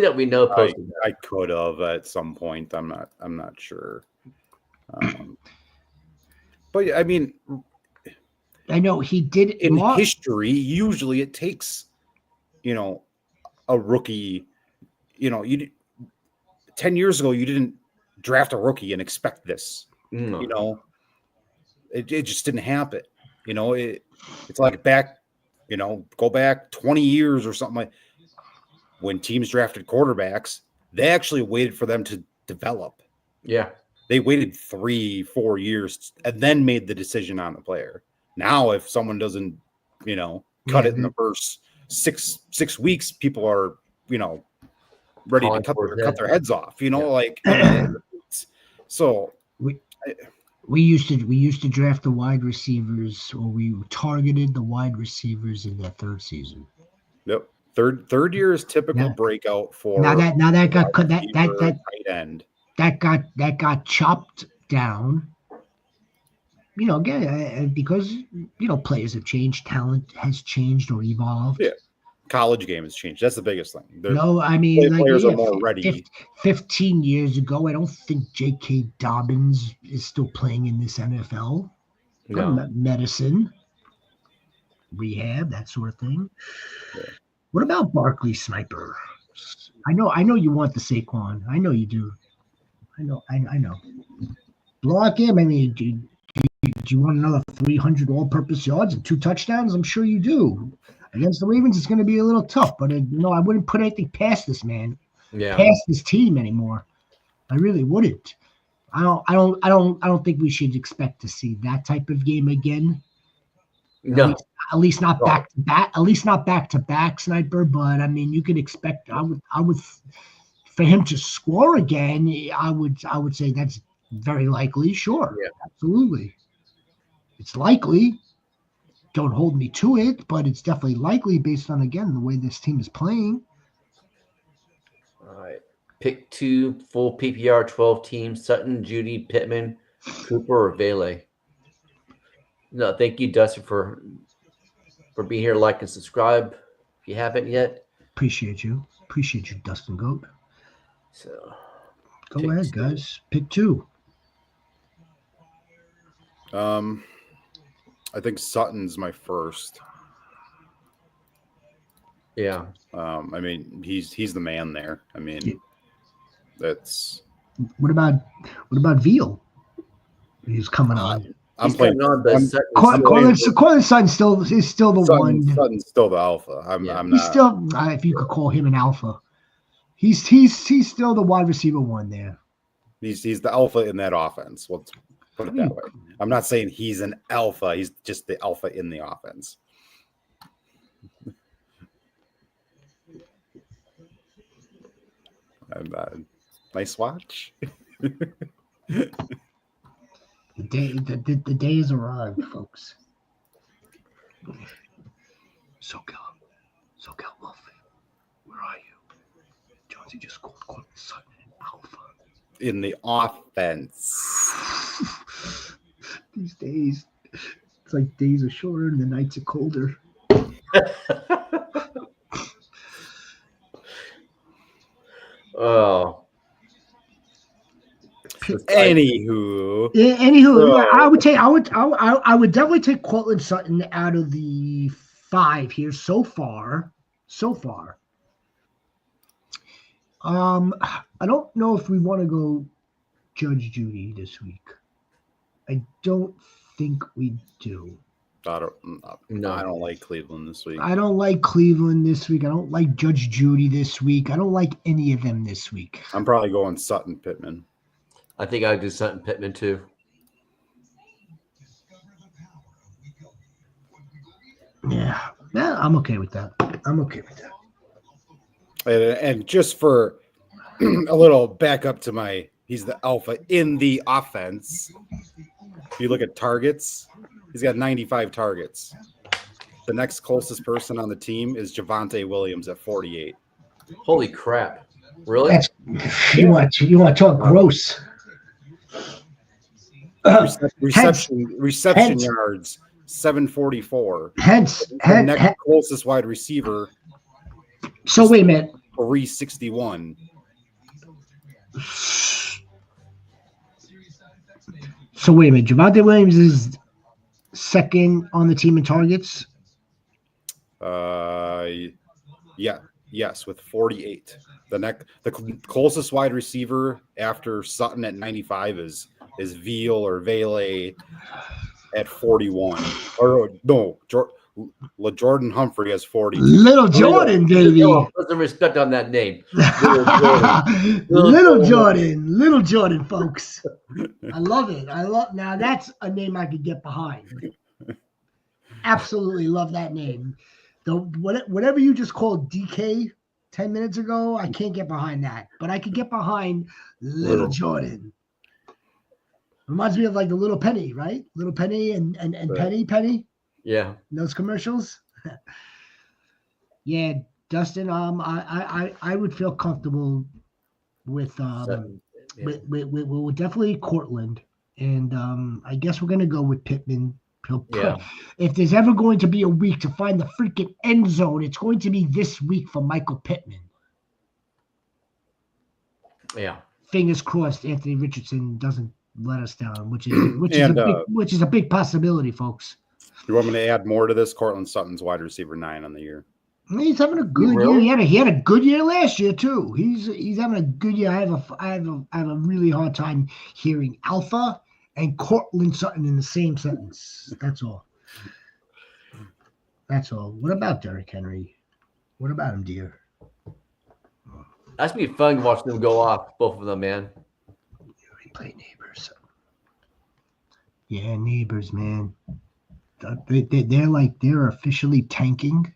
that we know posted that? I could have at some point. I'm not sure. But I mean, I know he did in history. Usually, it takes a rookie. 10 years ago, you didn't draft a rookie and expect this. No. It just didn't happen. It's like go back 20 years or something like when teams drafted quarterbacks, they actually waited for them to develop. Yeah. They waited 3-4 years and then made the decision on the player. Now, if someone doesn't, cut it in the first six weeks, people are ready to cut their heads off. Like so. We used to draft the wide receivers, or we targeted the wide receivers in that third season. Yep. Third year is typical breakout for now that got cut that tight end. That got chopped down. Again, because players have changed, talent has changed or evolved. Yeah. College game has changed. That's the biggest thing. Players are more ready. 15 years ago, I don't think J.K. Dobbins is still playing in this NFL. No. Medicine, rehab, that sort of thing. Yeah. What about Barkley Sniper? I know you want the Saquon. I know you do. I know. Block him. Do you want another 300 all-purpose yards and 2 touchdowns? I'm sure you do. Against the Ravens, it's going to be a little tough, but I wouldn't put anything past this man, past this team anymore. I really wouldn't. I don't think we should expect to see that type of game again. No, at least not back to back. At least not back to back, Sniper. But you could expect. I would for him to score again. I would say that's very likely. Sure, absolutely, it's likely. Don't hold me to it, but it's definitely likely based on, again, the way this team is playing. All right. Pick 2, full PPR, 12 teams: Sutton, Judy, Pittman, Cooper, or Vele. No, thank you, Dustin, for being here. Like and subscribe if you haven't yet. Appreciate you, Dustin Goat. So, go ahead, guys. Pick 2. I think Sutton's my first. Yeah. He's the man there. That's. What about Veal? He's coming on. I'm playing on, but Cortland Sutton is still the one. Sutton's still the alpha. I'm not. He's still, if you could call him an alpha, he's still the wide receiver one there. He's the alpha in that offense. Let's put it that way. I'm not saying he's an alpha. He's just the alpha in the offense. And, nice watch. The day has arrived, folks. SoCal Wolf, where are you? Jonsey just called Sutton an alpha. In the offense. These days, it's like days are shorter and the nights are colder. Oh. Anywho, I would definitely take Cortland Sutton out of the 5 here so far. I don't know if we want to go Judge Judy this week. I don't think we do. I don't like Cleveland this week. I don't like Cleveland this week. I don't like Judge Judy this week. I don't like any of them this week. I'm probably going Sutton Pittman. I think I would do Sutton Pittman too. Yeah, I'm okay with that. And just for a little backup to he's the alpha in the offense. If you look at targets, he's got 95 targets. The next closest person on the team is Javonte Williams at 48. Holy crap. Really? You want to talk gross. Reception yards, 744. Hence, the next closest wide receiver. So wait a minute. 361. So wait a minute. Javonte Williams is second on the team in targets. Yes, with 48. The closest wide receiver after Sutton at 95 is Veal or Vele at 41. Or no, Jordan Humphrey has 40. Little Jordan, baby. Put some respect on that name. Little Jordan, folks. I love it. Now that's a name I could get behind. Absolutely love that name. Whatever you just called DK 10 minutes ago, I can't get behind that. But I could get behind Little Jordan. Reminds me of like the Little Penny, right? Little Penny and Penny. Yeah. Those commercials. Yeah, Dustin. I would feel comfortable with with definitely Cortland, and I guess we're gonna go with Pittman. If there's ever going to be a week to find the freaking end zone, it's going to be this week for Michael Pittman. Yeah. Fingers crossed Anthony Richardson doesn't let us down, which is a big possibility, folks. You want me to add more to this? Cortland Sutton's wide receiver 9 on the year. He's having a good year. He had a good year last year too. He's having a good year. I have a really hard time hearing Alpha and Cortland Sutton in the same sentence. That's all. What about Derrick Henry? What about him, dear? That's be fun watching them go off, both of them, man. We play Neighbors. Yeah, Neighbors, man. They're officially tanking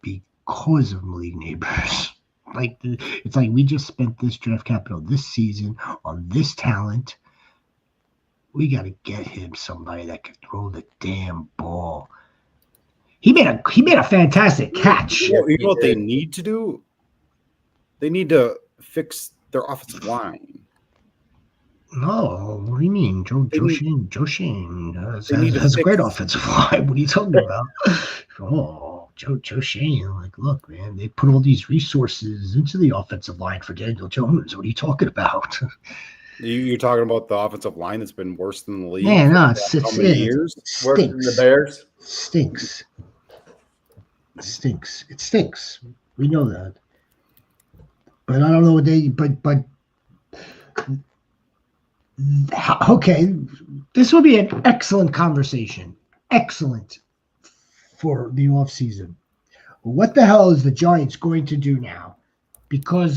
because of Malik Neighbors. It's like we just spent this draft capital this season on this talent. We got to get him somebody that can throw the damn ball. He made a fantastic catch. You know what they need to do? They need to fix their offensive line. No, what do you mean? Joe Shane has a great offensive line. What are you talking about? Joe Shane, look, man, they put all these resources into the offensive line for Daniel Jones. What are you talking about? You're talking about the offensive line that's been worse than the league. Yeah, no, worse than the Bears. Stinks. It stinks. We know that. But I don't know what okay, this will be an excellent conversation. Excellent for the offseason. What the hell is the Giants going to do now? Because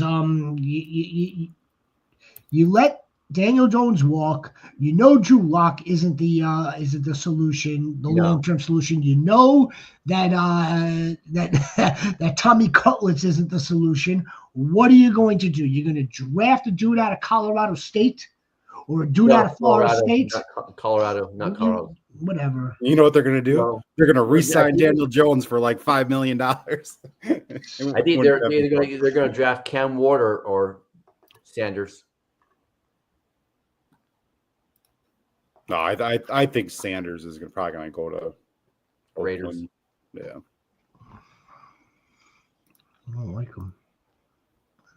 you let Daniel Jones walk. You know Drew Lock isn't the solution, the long-term solution. You know that that Tommy Cutlets isn't the solution. What are you going to do? You're going to draft a dude out of Colorado State or a dude out of Florida State? Not Colorado. Whatever. You know what they're going to do? No. They're going to re-sign Daniel Jones for like $5 million. I think they're going to draft Cam Ward or Sanders. No, I think Sanders is probably going to go to Raiders. Oakland. Yeah. I don't like him.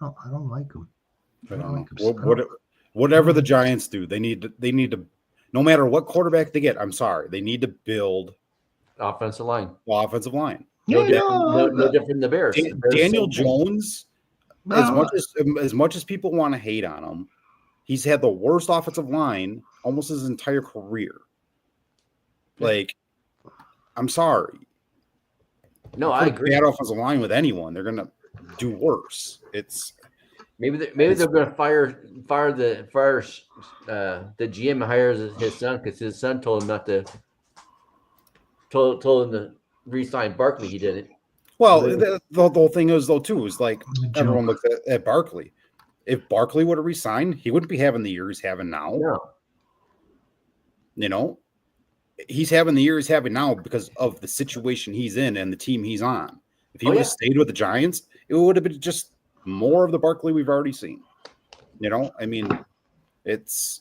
I don't like him. Whatever the Giants do, they need to. No matter what quarterback they get, I'm sorry, they need to build offensive line. No different than the Bears. Daniel Jones, as much as people want to hate on him, he's had the worst offensive line almost his entire career. I'm sorry. No, I agree. Bad offensive line with anyone, they're gonna do worse. It's maybe they're going to fire the GM and hire his son because his son told him not to. Told him to re-sign Barkley. He didn't. Well, the whole thing is everyone looks at Barkley. If Barkley would have re-signed, he wouldn't be having the year he's having now. No. You know, he's having the year he's having now because of the situation he's in and the team he's on. If he would have stayed with the Giants, it would have been just more of the Barkley we've already seen. You know, I mean, it's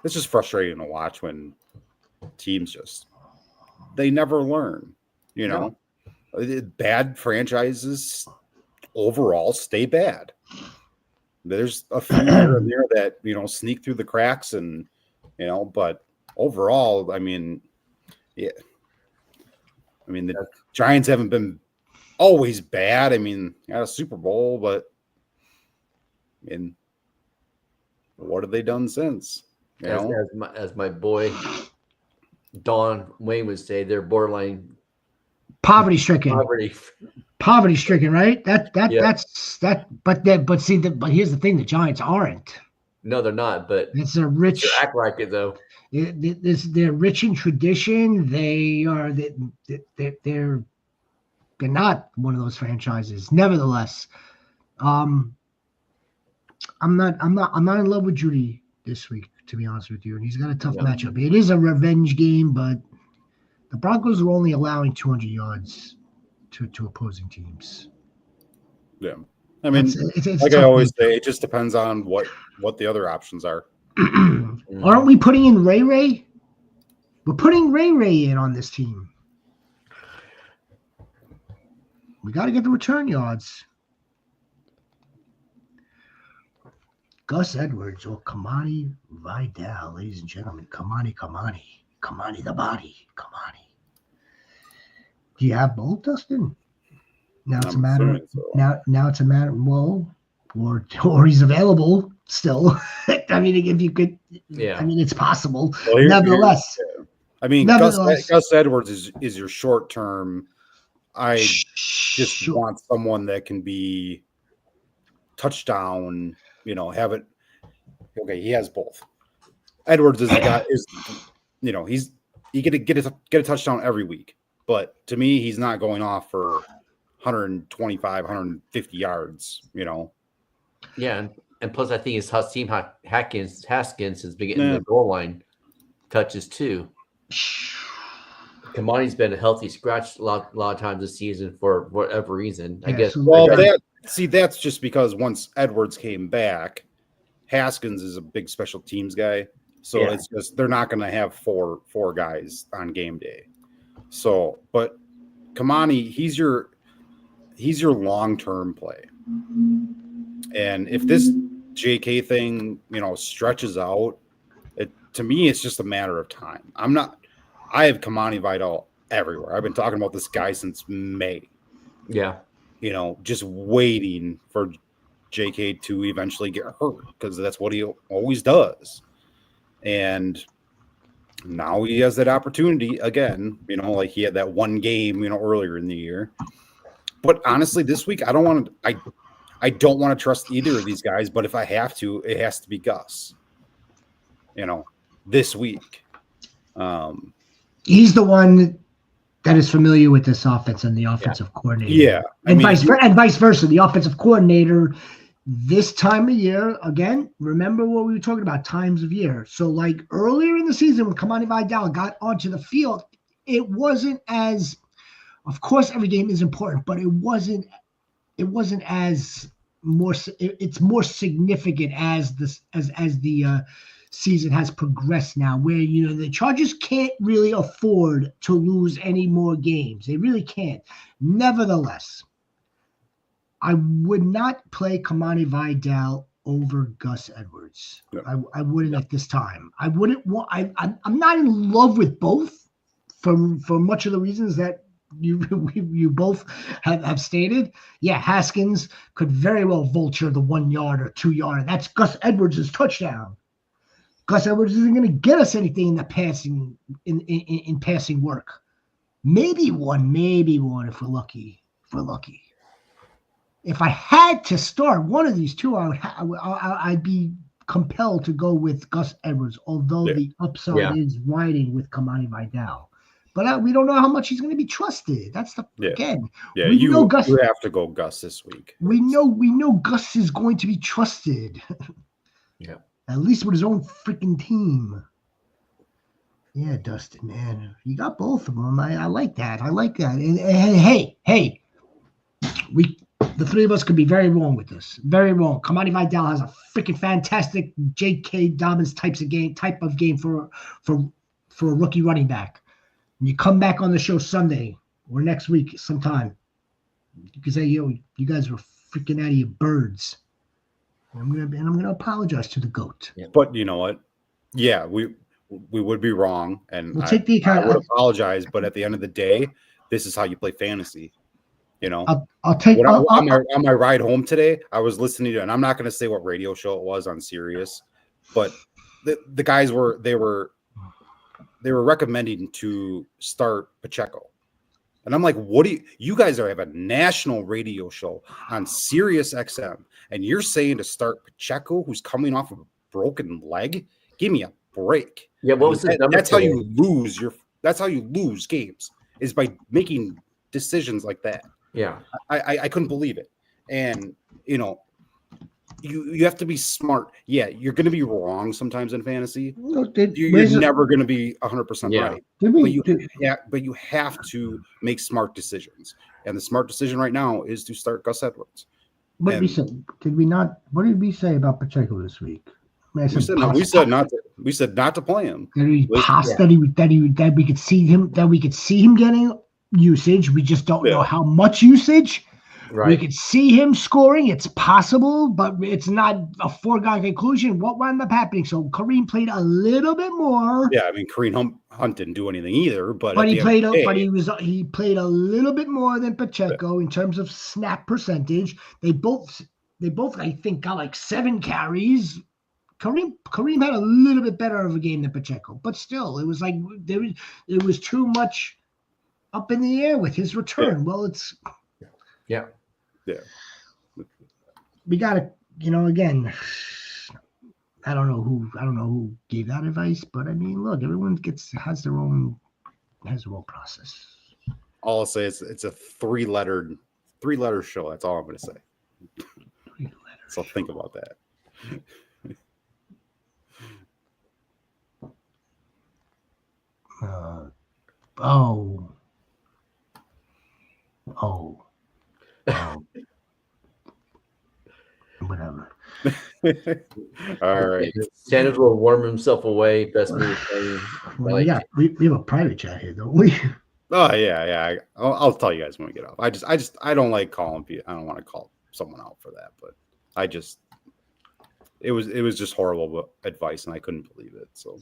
just frustrating to watch when teams they never learn. You know, bad franchises overall stay bad. There's a few here and there that, sneak through the cracks and, but overall, I mean, the Giants haven't been always bad. I mean, got a Super Bowl, but what have they done since? As my boy Don Wayne would say, they're borderline poverty stricken, right? But here's the thing: the Giants aren't. No, they're not. But It's a rich. they act like it though. They're rich in tradition. They're not one of those franchises. Nevertheless, I'm not in love with Judy this week, to be honest with you. And he's got a tough matchup. It is a revenge game, but the Broncos are only allowing 200 yards to opposing teams. Yeah. I mean, it's like I always say, it just depends on what the other options are. Aren't we putting in Ray Ray? We're putting Ray Ray in on this team. We got to get the return yards. Gus Edwards or Kamani Vidal, ladies and gentlemen. Kamani the body. Kamani. Do you have both, Dustin? Now it's a matter. So. Now it's a matter. Well, or he's available still. I mean, if you could. Yeah. I mean, it's possible. Well, nevertheless. I mean, Gus Edwards is your short term. I just want someone that can be touchdown. Have it. Okay, he has both. Edwards is the guy. He get a touchdown every week, but to me, he's not going off for 125, 150 yards. Yeah, and plus, I think his team Haskins has been getting the goal line touches too. Kamani's been a healthy scratch a lot of times this season for whatever reason. I guess. Well, that's just because once Edwards came back, Haskins is a big special teams guy, so it's just they're not going to have four guys on game day. So, but Kamani, he's your long-term play, and if this JK thing stretches out, to me it's just a matter of time. I have Kamani Vidal everywhere. I've been talking about this guy since May. Yeah. Just waiting for JK to eventually get hurt because that's what he always does. And now he has that opportunity again, like he had that one game, earlier in the year. But honestly, this week, I don't want to trust either of these guys, but if I have to, it has to be Gus, this week. He's the one that is familiar with this offense and the offensive coordinator. Yeah. And vice versa. The offensive coordinator this time of year, again, remember what we were talking about, times of year. So like earlier in the season when Kamani Vidal got onto the field, it wasn't as, of course, every game is important, but it wasn't as more, it's more significant as the season has progressed now, where the Chargers can't really afford to lose any more games. They really can't. Nevertheless, I would not play Kamani Vidal over Gus Edwards. No. I wouldn't at this time. I wouldn't want. I'm not in love with both for much of the reasons that you both have stated. Yeah, Haskins could very well vulture the 1 yard or 2 yard, and that's Gus Edwards' touchdown. Gus Edwards isn't going to get us anything in the passing in passing work. Maybe one if we're lucky. If I had to start one of these two, I'd be compelled to go with Gus Edwards, although the upside is riding with Kamani Vidal. But we don't know how much he's going to be trusted. That's again. Yeah, you have to go Gus this week. We know Gus is going to be trusted. Yeah. At least with his own freaking team. Yeah, Dustin, man. You got both of them. I like that. And hey, the three of us could be very wrong with this. Very wrong. Kamani Vidal has a freaking fantastic J.K. Dobbins type of game for a rookie running back. When you come back on the show Sunday or next week sometime, you can say, yo, you guys were freaking out of your birds. I'm gonna apologize to the GOAT. But you know what? Yeah, we would be wrong, and we'll take the account. I would apologize, but at the end of the day, this is how you play fantasy. I'll take on my ride home today. I was listening to, and I'm not going to say what radio show it was on Sirius, but the guys were recommending to start Pacheco. And I'm like, what do you guys have a national radio show on Sirius XM, and you're saying to start Pacheco, who's coming off of a broken leg. Give me a break. Yeah, what was his number? That's how you lose That's how you lose games, is by making decisions like that. Yeah, I couldn't believe it. And you have to be smart. Yeah, you're going to be wrong sometimes in fantasy. You're never going to be 100% right. But you have to make smart decisions. And the smart decision right now is to start Gus Edwards. What did we say? What did we say about Pacheco this week? We said not to play him. That we could see him getting usage. We just don't know how much usage. Right. We could see him scoring. It's possible, but it's not a foregone conclusion. What wound up happening? So Kareem played a little bit more. Yeah, I mean Kareem Hunt didn't do anything either, but he played a little bit more than Pacheco in terms of snap percentage. They both I think got like 7 carries. Kareem had a little bit better of a game than Pacheco, but still, it was like there was too much up in the air with his return. Yeah. Well, it's. Yeah. We gotta, again, I don't know who gave that advice, but I mean, look, everyone has their own process. All I'll say is it's a three-letter show. That's all I'm gonna say. 3 letters. So think about that. Whatever. All right. Sanders will warm himself away. Best move. We have a private chat here, don't we? Oh yeah. I'll tell you guys when we get off. I don't like calling people. I don't want to call someone out for that, but it was just horrible advice, and I couldn't believe it. So.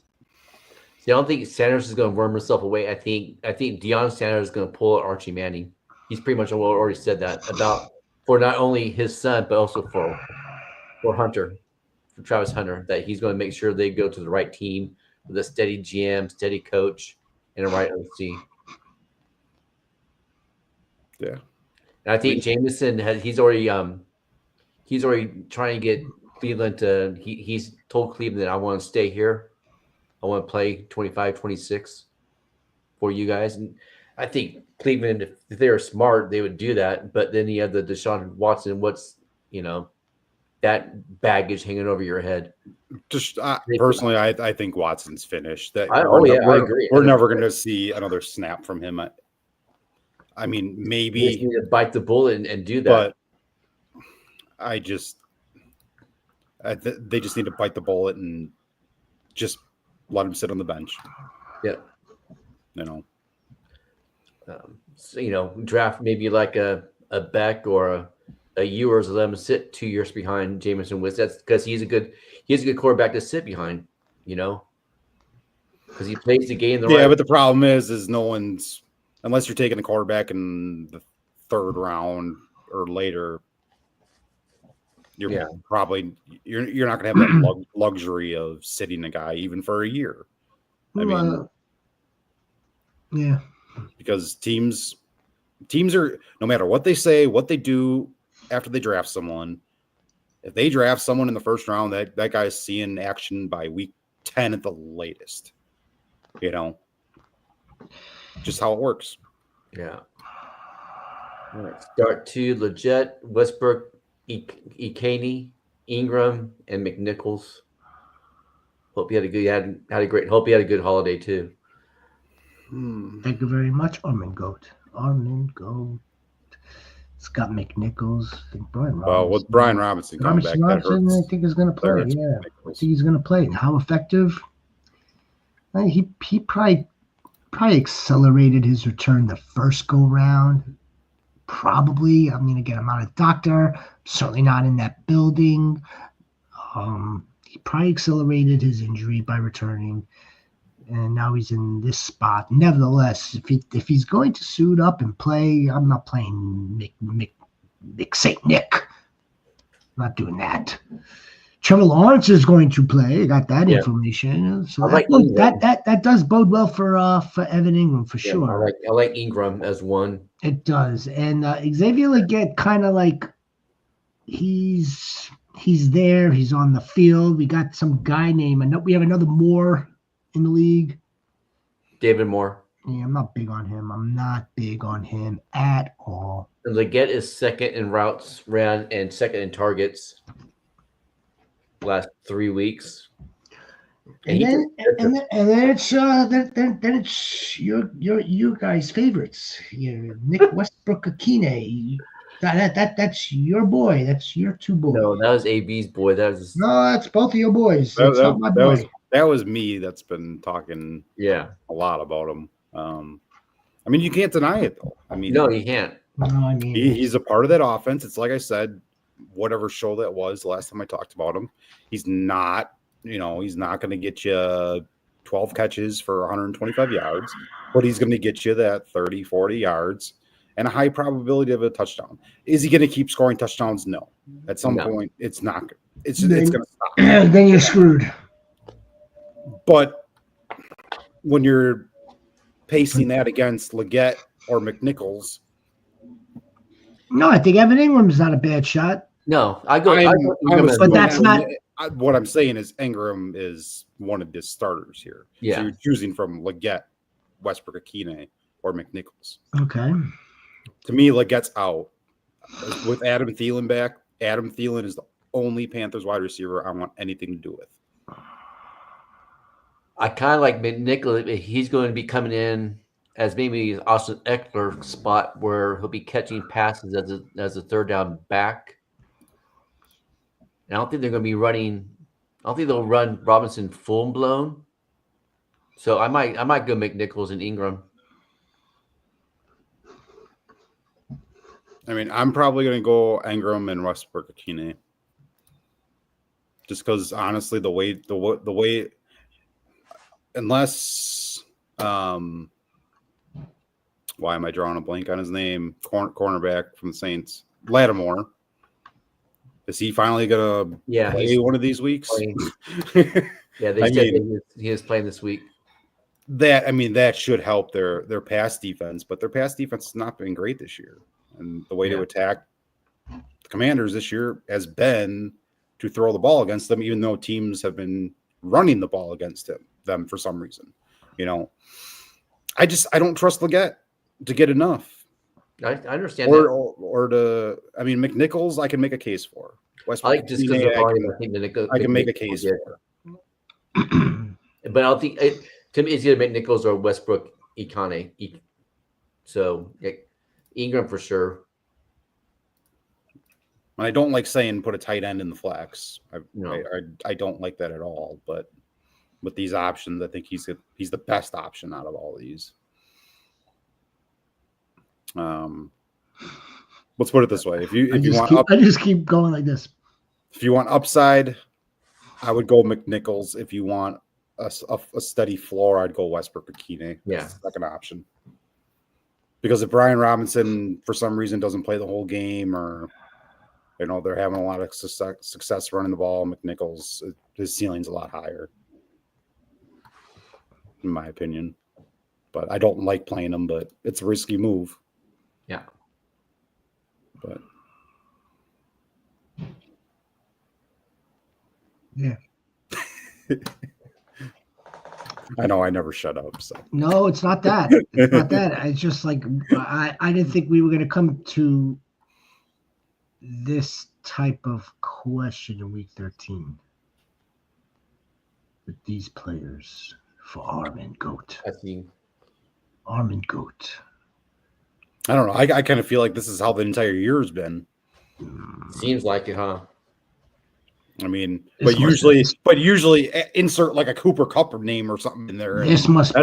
See, I don't think Sanders is going to worm himself away. I think Deion Sanders is going to pull Archie Manning. He's pretty much already said that about for not only his son but also for Hunter, for Travis Hunter, that he's going to make sure they go to the right team with a steady GM, steady coach, and a right OC. Yeah, and I think Jameson he's already trying to get Cleveland to. He's told Cleveland that I want to stay here. I want to play 25, 26 for you guys. And I think Cleveland, if they were smart, they would do that. But then you have the Deshaun Watson, that baggage hanging over your head. Just personally, I think Watson's finished. I agree. We're never going to see another snap from him. I mean, maybe. You just need to bite the bullet and do that. But they just need to bite the bullet and just let him sit on the bench. Yeah. Draft maybe like a Beck or a Ewers, let him sit 2 years behind Jameson Winston. That's because he's a good quarterback to sit behind, because he plays the game the right way. Yeah, but the problem is no one's, unless you're taking a quarterback in the 3rd round or later, you're not going to have that luxury of sitting a guy even for a year. I mean, yeah, because teams are, no matter what they say, what they do after they draft someone, if they draft someone in the 1st round, that guy's seeing action by week 10 at the latest. Just how it works. Yeah. All right. Start 2: Leggett, Westbrook, Ikaney, Ingram, and McNichols. Hope you had a great. Hope you had a good holiday too. Thank you very much, Armin Goat. It's got McNichols. I think Brian Robinson. Well, with Brian Robinson coming back, I think is going to play. Yeah, I think he's going to play. And how effective? He probably accelerated his return the first go round. Probably. I mean, again, I'm not a doctor. Certainly not in that building. He probably accelerated his injury by returning, and now he's in this spot. Nevertheless, if he's going to suit up and play, I'm not playing Nick St. Nick. I'm not doing that. Trevor Lawrence is going to play. I got that information. So that does bode well for Evan Ingram for sure. I like Ingram as one. It does, and Xavier Leggett kind of like he's He's there. He's on the field. We got some guy named. We have another Moore in the league. David Moore. Yeah, I'm not big on him. I'm not big on him at all. And Leggett is second in routes ran and second in targets last 3 weeks. And then it's your guys' favorites. Nick Westbrook Akine. That's your boy. That's your two boys. No, that was AB's boy. That's both of your boys. That's not my boy. That was me that's been talking a lot about him. I mean, you can't deny it, though. I mean, no, you can't. No, I mean, he's a part of that offense. It's like I said, whatever show that was the last time I talked about him, he's not going to get you 12 catches for 125 yards, but he's going to get you that 30, 40 yards and a high probability of a touchdown. Is he going to keep scoring touchdowns? No. At some point, it's not. It's going to stop. Then you're screwed. But when you're pacing that against Leggett or McNichols. No, I think Evan Ingram's not a bad shot. No, but that's not. What I'm saying is Ingram is one of the starters here. Yeah. So you're choosing from Leggett, Westbrook Akine, or McNichols. Okay. To me, Leggett's out. With Adam Thielen back, Adam Thielen is the only Panthers wide receiver I want anything to do with. I kind of like McNichols. He's going to be coming in as maybe Austin Eckler spot where he'll be catching passes as a third down back. And I don't think they're going to be running. I don't think they'll run Robinson full blown. So I might go McNichols and Ingram. I mean, I'm probably going to go Ingram and Westbrook Akine. Just because, honestly, the way, unless, why am I drawing a blank on his name? Cornerback from the Saints, Lattimore. Is he finally going to play one of these weeks? Yeah, they said he is playing this week. That should help their pass defense, but their pass defense has not been great this year. And the way to attack the Commanders this year has been to throw the ball against them, even though teams have been running the ball against them for some reason. I don't trust Leggett to get enough. I understand McNichols I can make a case for. I can make a case for. But I don't think to me it's either McNichols or Westbrook Ikane. So Ingram for sure. I don't like saying put a tight end in the flex. I don't like that at all. But with these options, I think he's the best option out of all of these. Let's put it this way: I just keep going like this. If you want upside, I would go McNichols. If you want a steady floor, I'd go Westbrook Akine. Yeah, second option. Because if Brian Robinson for some reason doesn't play the whole game, or they're having a lot of success running the ball, McNichols, his ceiling's a lot higher, in my opinion. But I don't like playing him. But it's a risky move. Yeah. But yeah. I know I never shut up. So no, it's not that. It's not that. It's just like I didn't think we were going to come to this type of question in week 13 with these players for Arm and Goat. Arm and Goat. I don't know. I kind of feel like this is how the entire year has been. Seems like it, huh? I mean, but usually insert like a Cooper Kupp name or something in there. That's what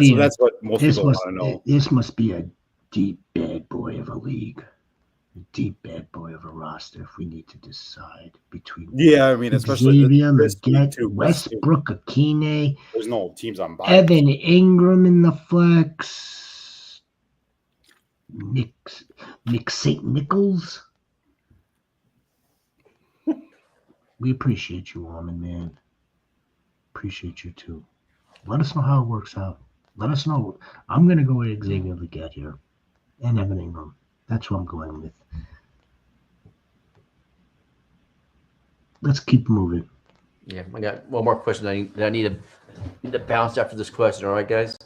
most people want to know. This must be a deep bad boy of a league, a deep bad boy of a roster. If we need to decide between especially Xavier, Leggett, Westbrook Akine. There's no teams on bye. Evan Ingram in the flex. Nick St. Nichols. We appreciate you, Armin, man. Appreciate you too. Let us know how it works out. Let us know. I'm going to go with Xavier Leggett here and Evan Ingram. That's who I'm going with. let's keep moving. Yeah, I got one more question that I need to bounce after this question. All right, guys.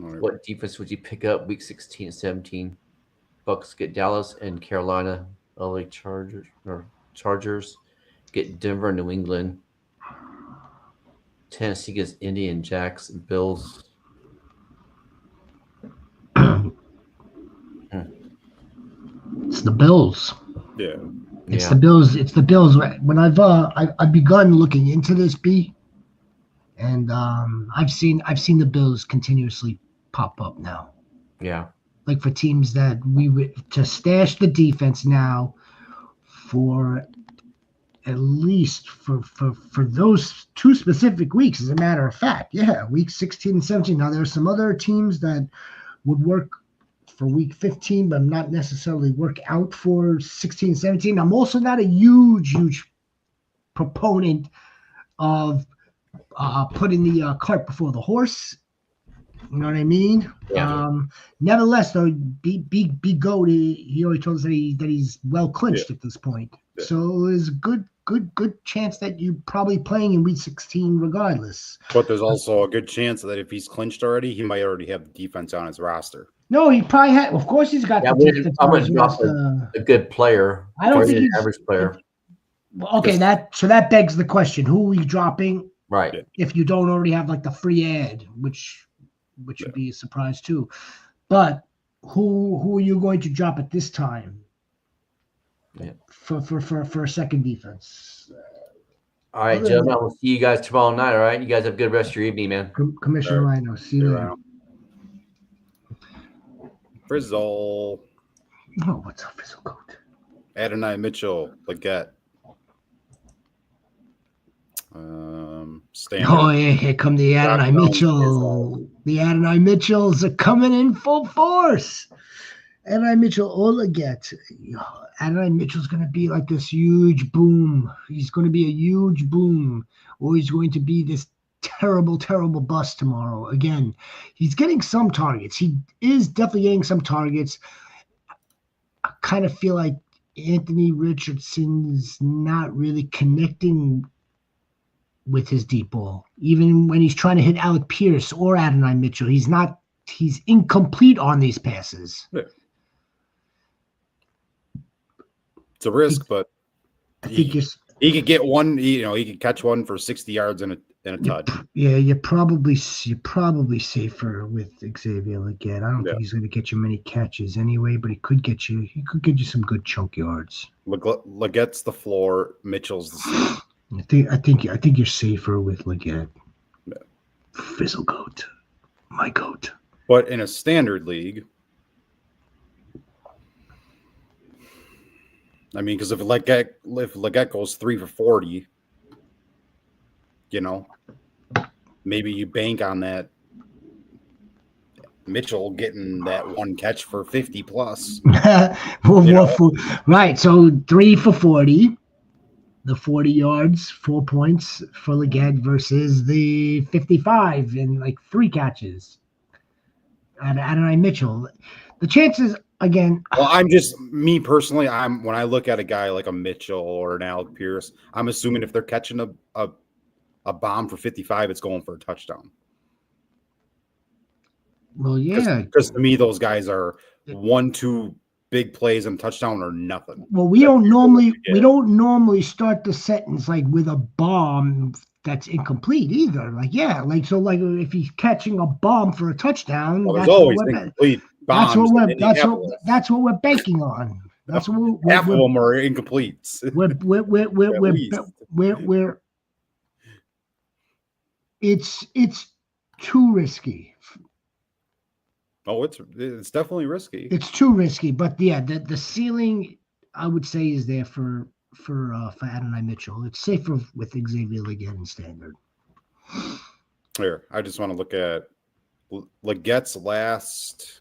All right. What defense would you pick up week 16 and 17? Bucks get Dallas and Carolina. LA Chargers get Denver and New England. Tennessee gets Indy and Jacks and Bills. It's the Bills. Yeah. It's the Bills. It's the Bills. When I've begun looking into this, and I've seen the Bills continuously pop up now. Yeah. Like for teams that we would to stash the defense now for at least for those 2 specific weeks, as a matter of fact. Yeah, week 16 and 17. Now there are some other teams that would work for week 15, but not necessarily work out for 16 and 17. I'm also not a huge proponent of putting the cart before the horse. You know what I mean? Yeah. Nevertheless, though, Big Goat, he already told us that he's well clinched at this point. Yeah. So there's a good chance that you're probably playing in week 16 regardless. But there's also a good chance that if he's clinched already, he might already have the defense on his roster. No, he probably had. Of course, he's got Yeah, the defense I'm on his going to drop roster. a good player. I don't think an he's average player. Well, okay, that begs the question: who are we dropping? Right. If you don't already have like the free ad, which would be a surprise too. But who are you going to drop at this time? Yeah. For a second defense. All right, gentlemen. We'll see you guys tomorrow night. All right. You guys have a good rest of your evening, man. Commissioner Rhino. See you later. Frizzle. Oh, what's up, Frizzle Coat? Adonai Mitchell, Leggett. Standard. Oh, yeah, here come the Adonai Mitchell. The Adonai Mitchells are coming in full force. Adonai Mitchell or Leggett. Adonai Mitchell's going to be like this huge boom. He's going to be a huge boom. Or he's going to be this terrible bust tomorrow. Again, he's getting some targets. He is definitely getting some targets. I kind of feel like Anthony Richardson's not really connecting with his deep ball. Even when he's trying to hit Alec Pierce or Adonai Mitchell, he's incomplete on these passes. Yeah. It's a risk, but he could get one, he could catch one for 60 yards in a touch. Yeah, you're probably safer with Xavier again. I don't think he's going to get you many catches anyway, but he could get you some good chunk yards. Leggett's the floor, Mitchell's the ceiling. I think you're safer with Leggett. Yeah. Fizzle Goat. My goat. But in a standard league, I mean, because if Leggett goes 3 for 40, maybe you bank on that Mitchell getting that one catch for 50 plus. Right. So 3 for 40, the 40 yards, 4 points for Leggett versus the 55 and like 3 catches. Adonai Mitchell. The chances again. Well, I'm just me personally. When I look at a guy like a Mitchell or an Alec Pierce, I'm assuming if they're catching a bomb for 55, it's going for a touchdown. Well, yeah, because to me, those guys are 1-2 big plays and touchdown or nothing. Well, we don't normally start the sentence like with a bomb that's incomplete either. So if he's catching a bomb for a touchdown, there's always incomplete bombs. That's what we're banking on. That's what half of them are incomplete. We're it's too risky. Oh, it's definitely risky. It's too risky, but yeah, the ceiling I would say is there for Adonai Mitchell. It's safer with Xavier Leggett in standard. Here, I just want to look at Leggett's last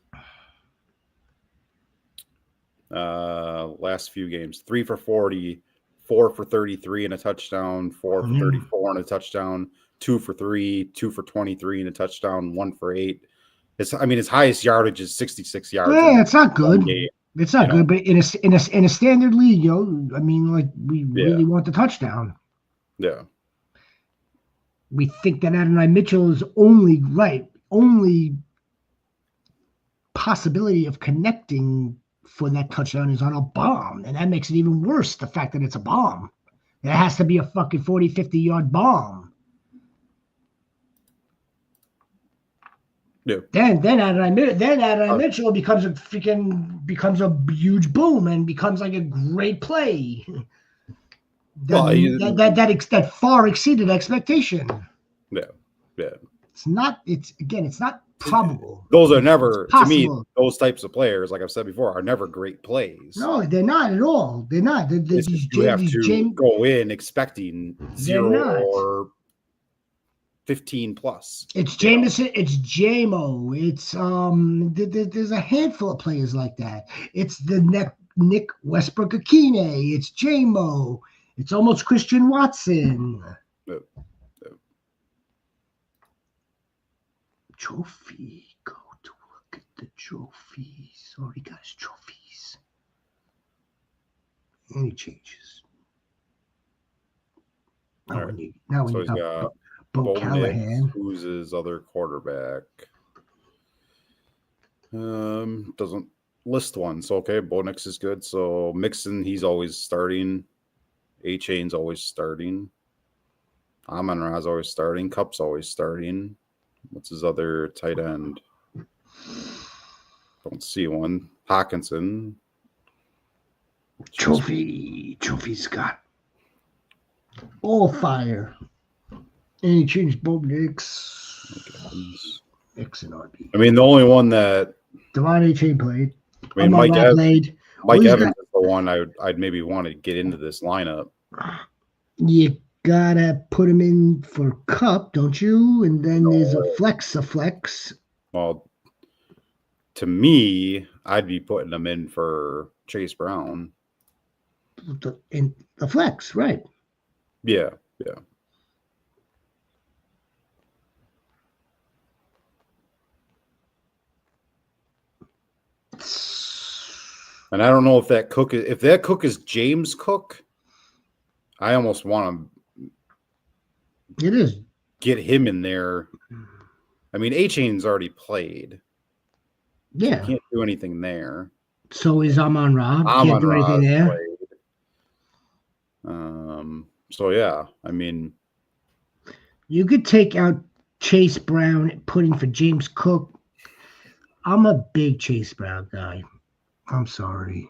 few games: 3 for 40, 4 for 33 and a touchdown, 4 for 34 and a touchdown, 2 for 3, 2 for 23 and a touchdown, 1 for 8. His highest yardage is 66 yards. Yeah, it's not good. It's not good, but in a standard league, I mean, like we really want the touchdown. Yeah. We think that Adonai Mitchell's only possibility of connecting for that touchdown is on a bomb, and that makes it even worse, the fact that it's a bomb. It has to be a fucking 40, 50-yard bomb. Yeah. Then Adonai Mitchell becomes a huge boom and becomes like a great play. That far exceeded expectation. Yeah. It's not probable. Those are never, to me, those types of players, like I've said before, are never great plays. No, they're not at all. They're not. You have to go in expecting 0 or 15 plus. It's Jameson. It's JMO. It's there's a handful of players like that. It's the Nick Westbrook-Akine. It's JMO. It's almost Christian Watson. Yep. Trophy. Go to look at the trophies. Already got his trophies. Any changes? All right. Now so we got Bo Callahan. Who's his other quarterback? Doesn't list one. So okay, Bo Nix is good. So Mixon, he's always starting. A-Chain's always starting. Amon-Ra's always starting. Cup's always starting. What's his other tight end? Don't see one. Hawkinson. Trophy's got all fire. And he changed Bo Nix. X and RB. I mean, the only one that Devon A-Chain played. I mean, Mike Evans is the one I'd maybe want to get into this lineup. You gotta put him in for Cup, don't you? And then there's a flex. Well, to me, I'd be putting him in for Chase Brown. In the flex, right? Yeah. And I don't know if that Cook is James Cook, I almost want to It is. Get him in there. I mean, A-Chain's already played. Yeah. So can't do anything there. So is Amon-Ra. Can't do anything there. Played. So yeah, I mean, you could take out Chase Brown and put in for James Cook. I'm a big Chase Brown guy. I'm sorry.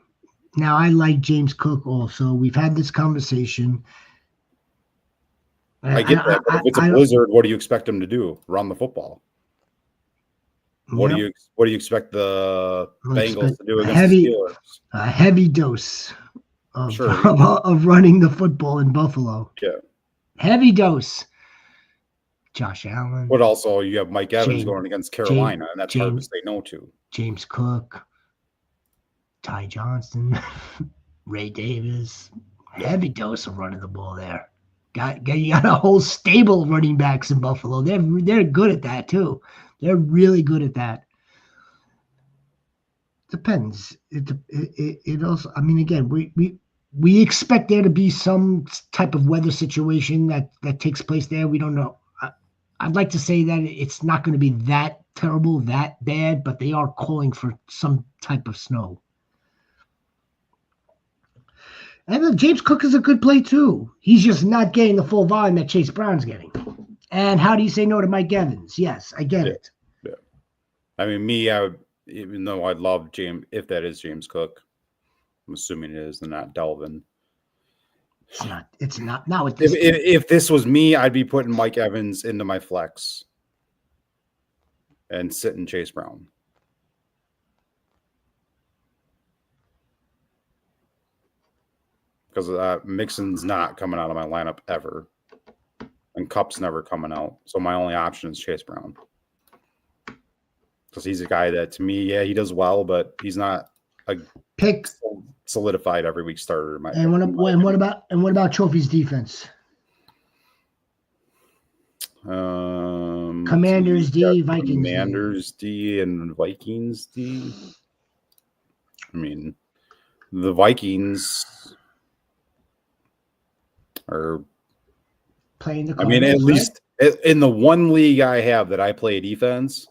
Now, I like James Cook also. We've had this conversation. I get that. But if it's a blizzard, what do you expect him to do? Run the football. What do you expect the Bengals to do against the Steelers? A heavy dose of running the football in Buffalo. Yeah. Heavy dose. Josh Allen. But also you have Mike Evans going against Carolina, and that's hard to say no to. James Cook, Ty Johnson, Ray Davis. Heavy dose of running the ball there. You got a whole stable of running backs in Buffalo. They're good at that too. They're really good at that. Depends. It also. I mean, again, we expect there to be some type of weather situation that takes place there. We don't know. I'd like to say that it's not going to be that terrible, that bad, but they are calling for some type of snow. And James Cook is a good play too. He's just not getting the full volume that Chase Brown's getting. And how do you say no to Mike Evans? Yes, I get it. Yeah. I mean, even though I'd love James, if that is James Cook, I'm assuming it is, and not Delvin. It's not. Now with this. If this was me, I'd be putting Mike Evans into my flex and sitting Chase Brown. Because Mixon's not coming out of my lineup ever. And Cup's never coming out. So my only option is Chase Brown. Because he's a guy that, to me, he does well, but he's not a pick solidified every week starter. What about Trophy's defense? Commanders D, Vikings. Commanders D and Vikings D. I mean, the Vikings are Playing the I mean, at Cardinals, least in the one league I have that I play defense,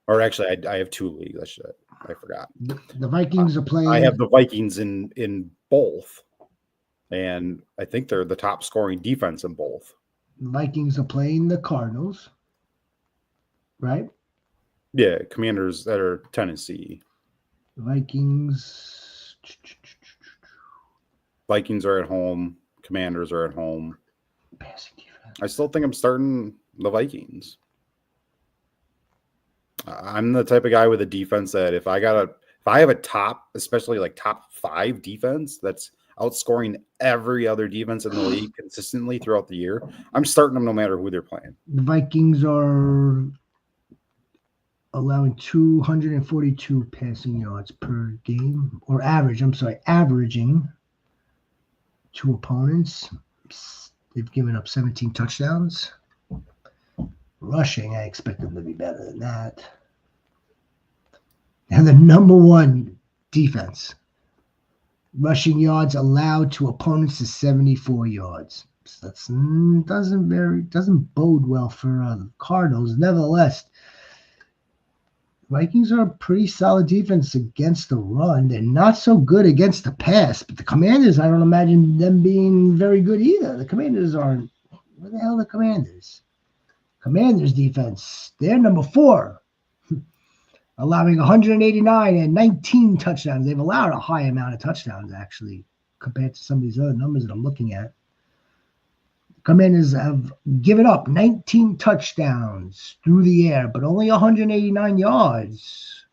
or actually I have 2 leagues. I forgot. The Vikings are playing. I have the Vikings in both, and I think they're the top scoring defense in both. The Vikings are playing the Cardinals, right? Yeah, Commanders that are Tennessee. The Vikings are at home. Commanders are at home. Passing defense. I still think I'm starting the Vikings. I'm the type of guy with a defense that if I have a top, especially like top 5 defense that's outscoring every other defense in the league consistently throughout the year, I'm starting them no matter who they're playing. The Vikings are allowing 242 passing yards per game, or averaging to opponents. They've given up 17 touchdowns. Rushing, I expect them to be better than that. And the number 1 defense. Rushing yards allowed to opponents is 74 yards. So that doesn't bode well for the Cardinals. Nevertheless, Vikings are a pretty solid defense against the run. They're not so good against the pass, but the Commanders, I don't imagine them being very good either. The Commanders aren't. Where the hell are the Commanders? Commanders defense, they're number 4, allowing 189 and 19 touchdowns. They've allowed a high amount of touchdowns, actually, compared to some of these other numbers that I'm looking at. Commanders have given up 19 touchdowns through the air, but only 189 yards.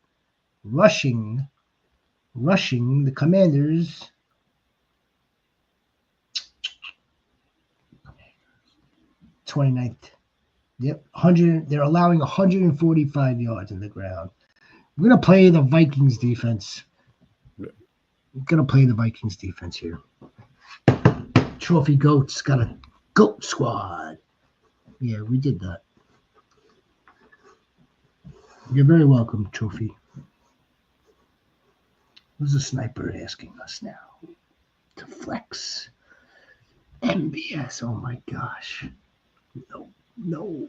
Rushing, the Commanders. 29th. Yep, 100. They're allowing 145 yards in the ground. We're going to play the Vikings defense. We're going to play the Vikings defense here. Trophy Goats got a Goat Squad. Yeah, we did that. You're very welcome, Trophy. Who's the sniper asking us now? To flex. MBS. Oh my gosh. No.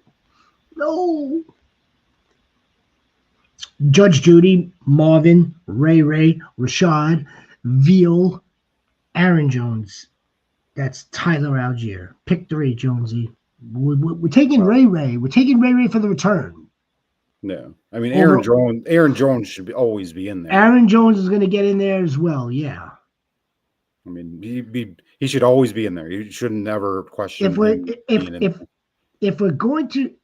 Judge Judy, Marvin, Ray, Rashad, Veal, Aaron Jones. That's Tyler Algier. Pick 3, Jonsey. We're taking Ray. We're taking Ray for the return. No, I mean Aaron Jones should always be in there. Aaron Jones is going to get in there as well. Yeah. I mean, he should always be in there. You should never question. If we're going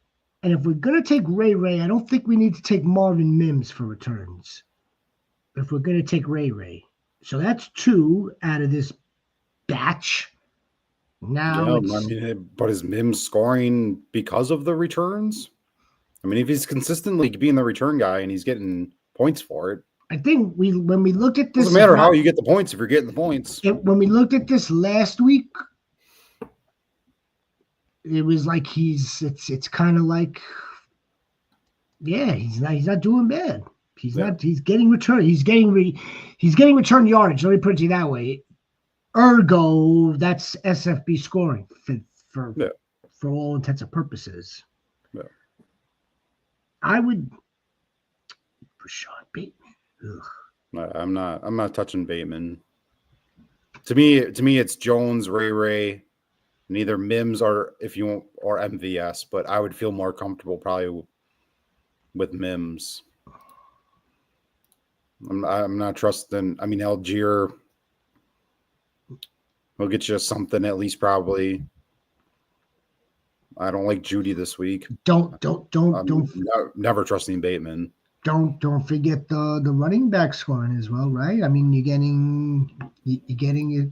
to take Ray, I don't think we need to take Marvin Mims for returns. If we're going to take Ray, so that's 2 out of this batch. Now, but is Mims scoring because of the returns? I mean, if he's consistently being the return guy and he's getting points for it, I think when we looked at this, doesn't matter how you get the points if you're getting the points. When we looked at this last week, it was like it's kind of like, yeah, he's not doing bad. He's getting return. He's getting return yardage. Let me put it to you that way. Ergo, that's SFB scoring for all intents and purposes. Yeah. I would Rashad Bateman. Ugh. I'm not touching Bateman. To me, it's Jones, Ray, neither Mims or MVS, but I would feel more comfortable probably with Mims. I'm not trusting. I mean, Algier will get you something at least probably. I don't like Judy this week. Don't. Never trusting Bateman. Don't forget the running back scoring as well, right? I mean, you're getting it.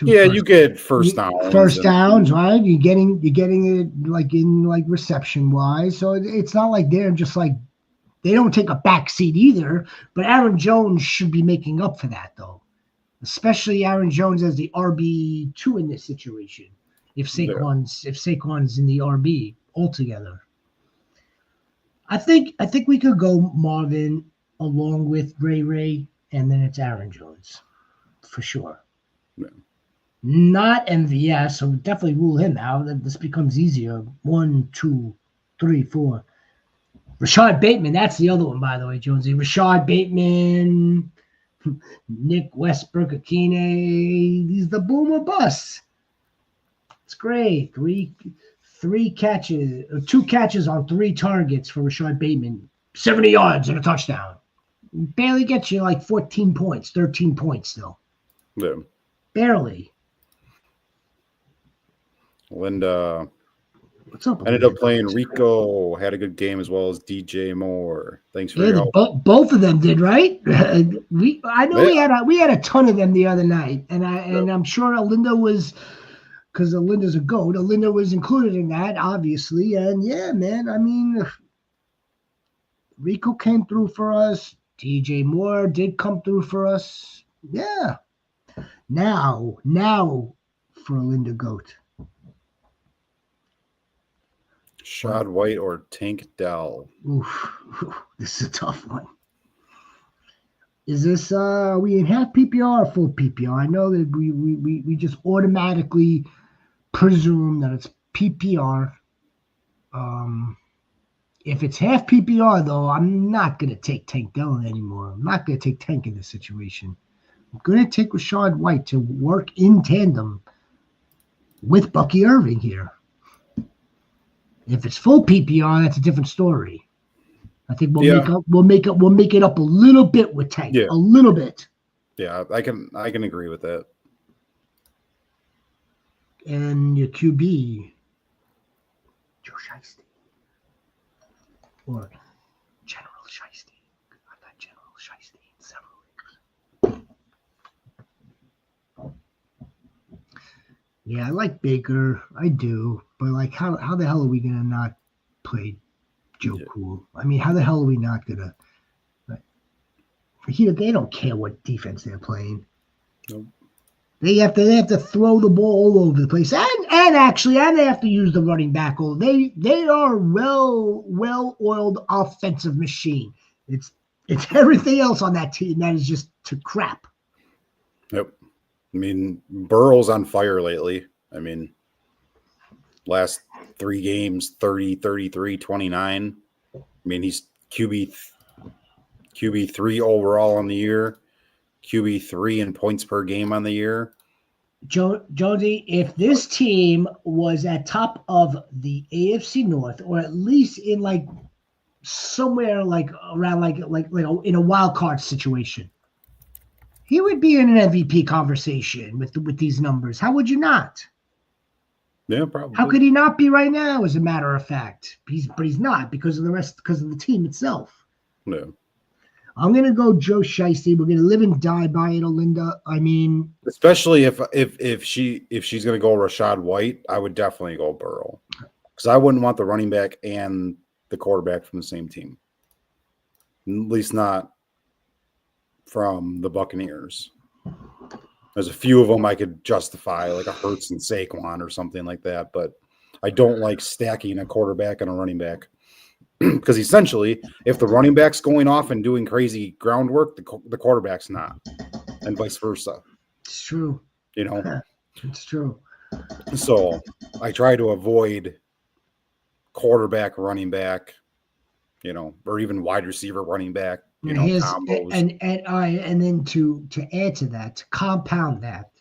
You get first downs. First downs, right? You're getting it like reception wise. So it's not like they're just like they don't take a back seat either. But Aaron Jones should be making up for that though, especially Aaron Jones as the RB2 in this situation. If Saquon's in the RB altogether. I think we could go Marvin along with Ray, and then it's Aaron Jones, for sure. Yeah. Not MVS, so definitely rule him out. This becomes easier. 1, 2, 3, 4. Rashad Bateman, that's the other one, by the way, Jonsey. Rashad Bateman, Nick Westbrook-Akine. He's the boomer bust. It's great. Three catches, or 2 catches on 3 targets for Rashad Bateman. 70 yards and a touchdown. Barely gets you like 14 points, 13 points still. Yeah. Barely. Linda What's up? ended up playing Rico, had a good game as well as DJ Moore. Thanks for your help. Both of them did, right? We had a ton of them the other night, and I'm sure Alinda was, because Alinda's a goat. Alinda was included in that, obviously, and yeah, man. I mean, Rico came through for us. DJ Moore did come through for us. Yeah. Now for Alinda Goat. Shad White or Tank Dell? Oof, this is a tough one. Is this we in half PPR or full PPR? I know that we just automatically presume that it's PPR. If it's half PPR though, I'm not gonna take Tank Dell anymore. I'm not gonna take Tank in this situation. I'm gonna take Rashad White to work in tandem with Bucky Irving here. If it's full PPR, that's a different story. I think we'll make it up a little bit with Tank. Yeah. A little bit. Yeah, I can agree with that. And your QB, Joe Shiesty. Or General Shiesty. I've got General Shiesty in several leagues. Yeah, I like Baker. I do. But like how the hell are we gonna not play Joe Cool? I mean, how the hell are we not gonna here they don't care what defense they're playing. Nope. They have to throw the ball all over the place. And they have to use the running back. They are well-oiled offensive machine. It's everything else on that team that is just to crap. Yep. I mean, Burrow's on fire lately. I mean, last 3 games, 30, 33, 29. I mean, he's QB3 overall on the year, QB3 in points per game on the year. Jonsey, if this team was at top of the AFC North, or at least in like somewhere like around like in a wild card situation, he would be in an MVP conversation with these numbers. How would you not? Yeah, probably. How could he not be right now? As a matter of fact, but he's not because of the team itself. Yeah. I'm gonna go Joe Shiesty. We're gonna live and die by it, Alinda. I mean, especially if she's gonna go Rashad White, I would definitely go Burrow, because I wouldn't want the running back and the quarterback from the same team. At least not from the Buccaneers. There's a few of them I could justify, like a Hurts and Saquon or something like that, but I don't like stacking a quarterback and a running back. Because essentially, if the running back's going off and doing crazy groundwork, the quarterback's not, and vice versa. It's true. You know, it's true. So I try to avoid quarterback, running back, or even wide receiver, running back. Combos. And then to add to that, to compound that,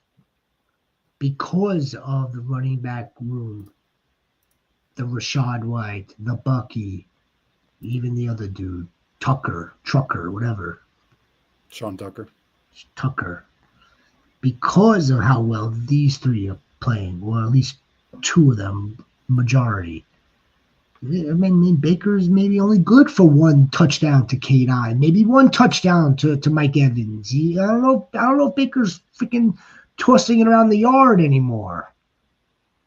because of the running back room, the Rashad White, the Bucky. Even the other dude, Trucker, whatever. Sean Tucker. Because of how well these 3 are playing, or at least 2 of them, majority. I mean, Baker's maybe only good for 1 touchdown to K9, maybe 1 touchdown to Mike Evans. I don't know if Baker's freaking tossing it around the yard anymore.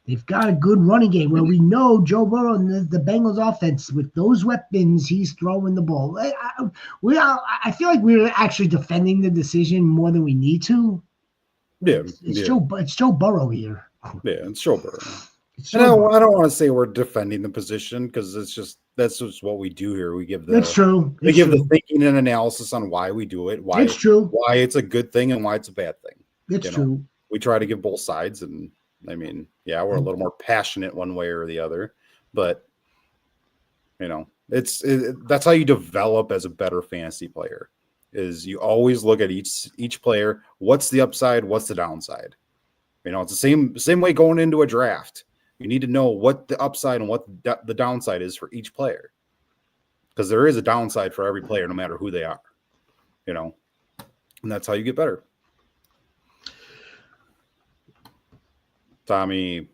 They've got a good running game where we know Joe Burrow and the Bengals offense, with those weapons, he's throwing the ball. I feel like we're actually defending the decision more than we need to. Yeah. It's Joe Burrow here. Yeah, it's Joe Burrow. And I don't want to say we're defending the position because that's just what we do here. We give the That's true. We give the thinking and analysis on why we do it, why it's true, why it's a good thing and why it's a bad thing. It's true. We try to give both sides, and I mean, yeah, we're a little more passionate one way or the other, but that's how you develop as a better fantasy player. Is you always look at each player. What's the upside? What's the downside? It's the same way going into a draft. You need to know what the upside and what the downside is for each player, because there is a downside for every player, no matter who they are. And that's how you get better. Tommy,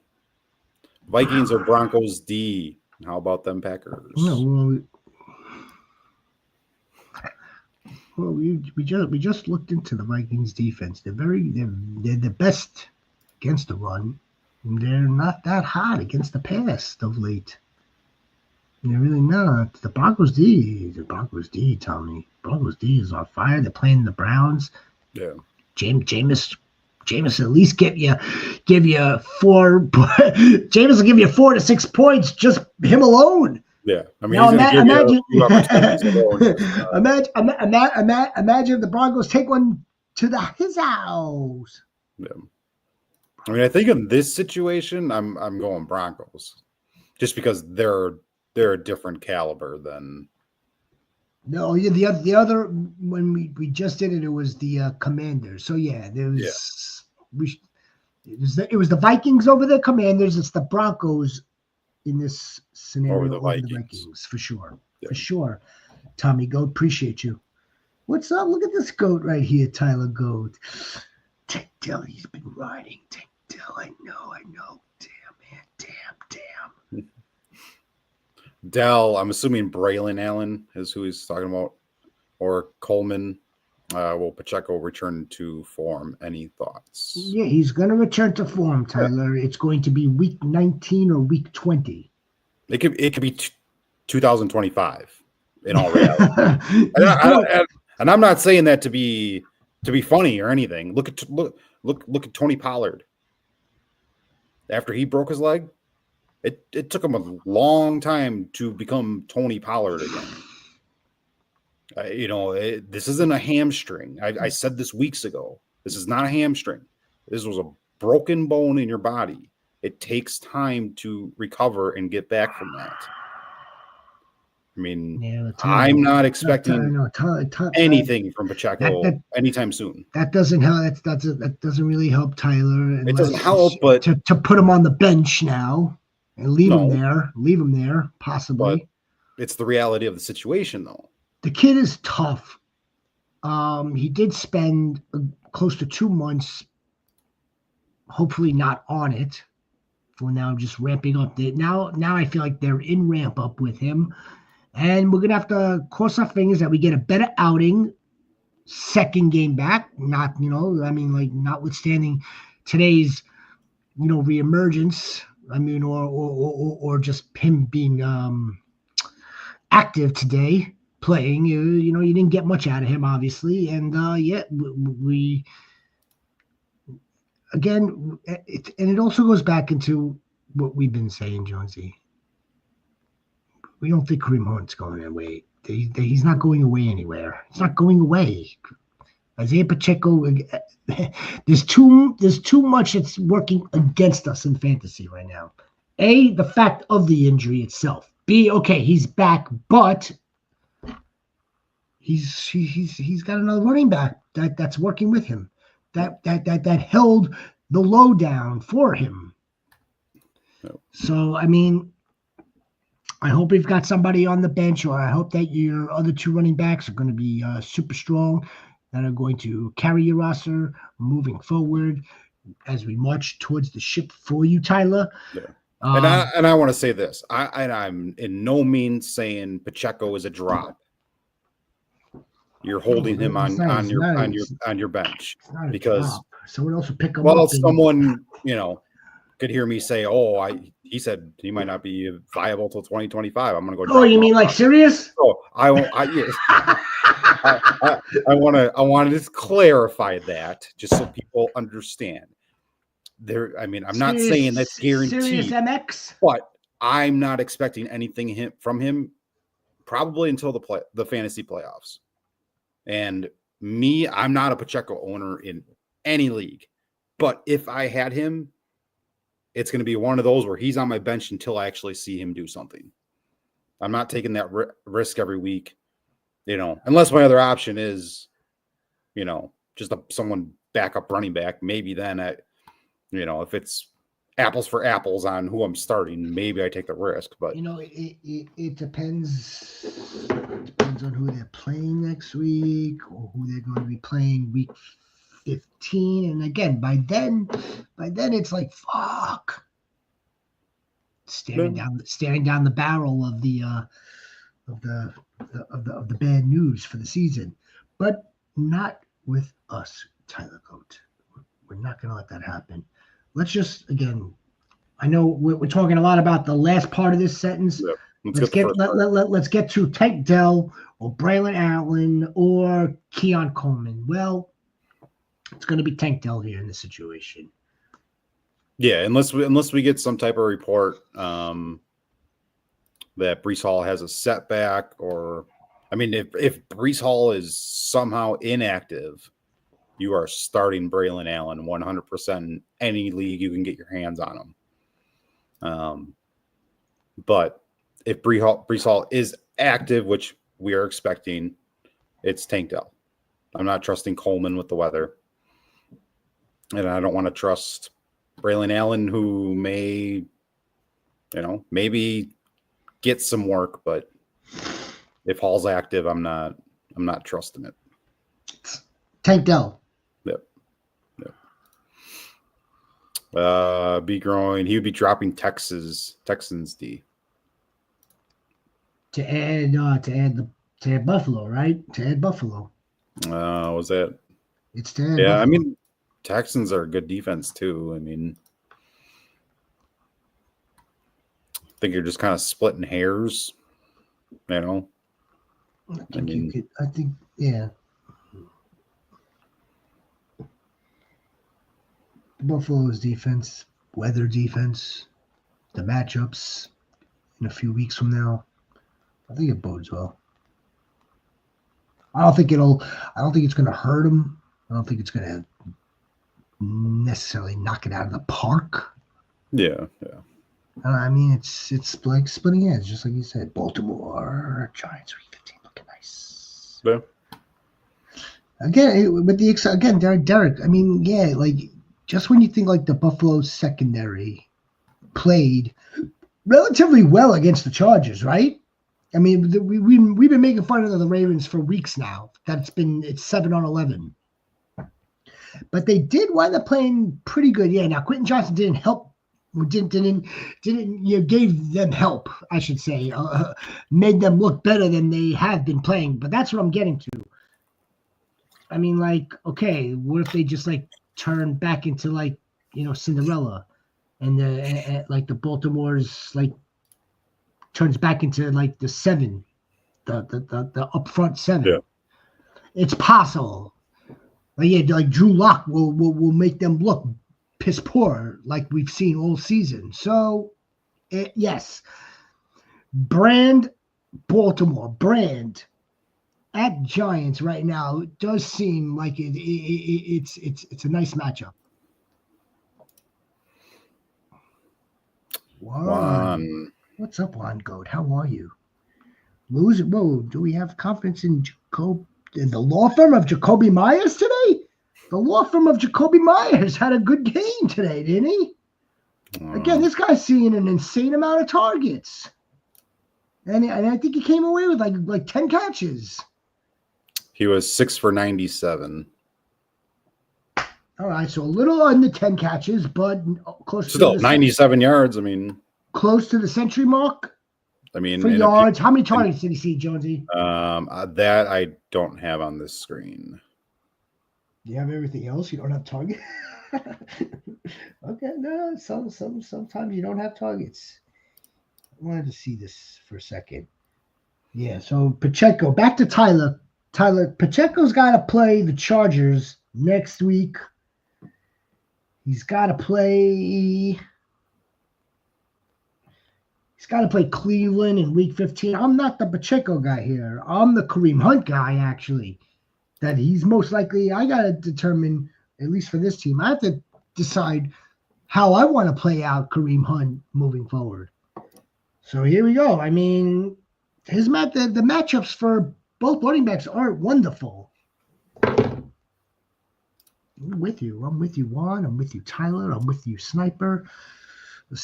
Vikings or Broncos D? How about them Packers? No, well, we just looked into the Vikings defense. They're the best against the run. They're not that hot against the pass of late. They're really not. The Broncos D, Tommy. Broncos D is on fire. They're playing the Browns. Yeah. Jameis at least give you 4. Jameis will give you 4 to 6 points, just him alone. Yeah, I mean, now, imagine if the Broncos take one to his house. Yeah. I mean, I think in this situation, I'm going Broncos, just because they're a different caliber than. No, yeah, the other when we just did it, it was the Commanders. So yeah, there was it was the Vikings over the Commanders. It's the Broncos in this scenario over the Vikings for sure. Yeah. For sure. Tommy Goat, appreciate you. What's up? Look at this goat right here, Tyler Goat. Tank Dell, he's been riding. Tank Dell, I know. Damn, man. Damn. Dell, I'm assuming Braylon Allen is who he's talking about, or Coleman. Will Pacheco return to form? Any thoughts? Yeah, he's going to return to form, Tyler. It's going to be week 19 or week 20. It could be 2025 in all reality. and I'm not saying that to be funny or anything. Look at Tony Pollard. After he broke his leg, it took him a long time to become Tony Pollard again. This isn't a hamstring. I said this weeks ago. This is not a hamstring. This was a broken bone in your body. It takes time to recover and get back from that. I mean, I'm not expecting anything from Pacheco anytime soon. That doesn't help. That doesn't really help Tyler. It doesn't help, but to put him on the bench now and leave him there, possibly. But it's the reality of the situation, though. The kid is tough. He did spend close to 2 months, hopefully not on it, for now just ramping up. Now I feel like they're in ramp up with him. And we're going to have to cross our fingers that we get a better outing, second game back. Notwithstanding today's, reemergence. Or just him being active today. Playing, you didn't get much out of him, obviously, and we again, it also goes back into what we've been saying, Jonsey. We don't think Kareem Hunt's going away. He's not going away anywhere. He's not going away. Isaiah Pacheco, there's too much that's working against us in fantasy right now. A, the fact of the injury itself. B, okay, he's back, but he's got another running back that's working with him, that held the low down for him. So I mean, I hope we've got somebody on the bench, or I hope that your other 2 running backs are going to be super strong, that are going to carry your roster moving forward as we march towards the ship for you, Tyler. Yeah. And I want to say this. I'm in no means saying Pacheco is a drop. You're holding him on your bench because someone else will pick him up. Well, someone could hear me say, he said he might not be viable till 2025. I'm going to go. Oh, you mean like serious? Oh, I want to just clarify that just so people understand. there. I mean, I'm not saying that's guaranteed, Serious MX, but I'm not expecting anything from him probably until the fantasy playoffs. And me, I'm not a Pacheco owner in any league, but if I had him, it's going to be one of those where he's on my bench until I actually see him do something. I'm not taking that risk every week, unless my other option is, just someone backup running back. Maybe then, if it's apples for apples on who I'm starting, maybe I take the risk. But it depends. It depends on who they're playing next week or who they're going to be playing week 15. And again, by then it's like fuck. Staring down the barrel of the bad news for the season, but not with us, Tyler Goat. We're not going to let that happen. Let's just I know we're talking a lot about the last part of this sentence. Yeah. Let's get to Tank Dell or Braylon Allen or Keon Coleman. Well, it's going to be Tank Dell here in this situation. Yeah, unless we get some type of report that Breece Hall has a setback, or if Breece Hall is somehow inactive, you are starting Braylon Allen 100% in any league you can get your hands on him. But if Breece Hall is active, which we are expecting, it's Tank Dell. I'm not trusting Coleman with the weather, and I don't want to trust Braylon Allen, who may, maybe get some work, but if Hall's active, I'm not trusting it. Tank Dell. Yep. B growing. He would be dropping Texans D. To add Buffalo, right? To add Buffalo. Was that? It's to add yeah, Buffalo. Texans are a good defense too. I think you're just kind of splitting hairs, yeah. Buffalo's defense, weather defense, the matchups in a few weeks from now, I think it bodes well. I don't think it's going to hurt them. I don't think it's going to necessarily knock it out of the park. Yeah. It's like splitting heads, just like you said. Baltimore Giants week 15 looking nice. Yeah. Again, Derek. Just when you think like the Buffalo secondary played relatively well against the Chargers, right? We've been making fun of the Ravens for weeks now. It's 7-11. But they did wind up playing pretty good. Yeah. Now Quentin Johnson didn't help. Didn't gave them help, I should say. Made them look better than they have been playing. But that's what I'm getting to. Okay, what if they just turn back into Cinderella, and the Baltimore's turns back into the 7, the up front 7. Yeah. It's possible. Drew Lock will make them look piss poor like we've seen all season. So, yes. Baltimore at Giants right now does seem like it's a nice matchup. Juan. What's up, Juan Goat? How are you? Whoa, do we have confidence in the law firm of Jacoby Myers today? The law firm of Jacoby Myers had a good game today, didn't he? Again, this guy's seeing an insane amount of targets. And I think he came away with like 10 catches. He was 6 for 97. All right, so a little under 10 catches, but close Still, to 97 yards. Close to the century mark. For yards. How many targets did he see, Jonsey? That I don't have on this screen. You have everything else? You don't have targets? Okay, no. Sometimes you don't have targets. I wanted to see this for a second. Yeah, so Pacheco. Back to Tyler. Pacheco's got to play the Chargers next week. He's got to play. He's got to play Cleveland in Week 15. I'm not the Pacheco guy here. I'm the Kareem Hunt guy, actually. That he's most likely. I got to determine, at least for this team, I have to decide how I want to play out Kareem Hunt moving forward. So here we go. I mean, the matchups for both running backs aren't wonderful. I'm with you, Juan. I'm with you, Tyler. I'm with you, Sniper.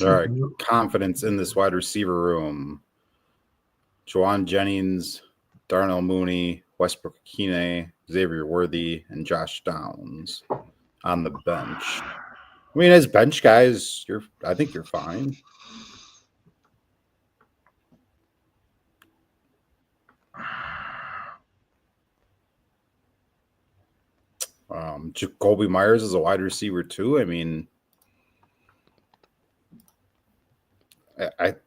All right, confidence in this wide receiver room. Juwan Jennings, Darnell Mooney, Westbrook Akine, Xavier Worthy, and Josh Downs on the bench. I mean, as bench guys, I think you're fine. Jacoby Myers is a wide receiver too. I mean, let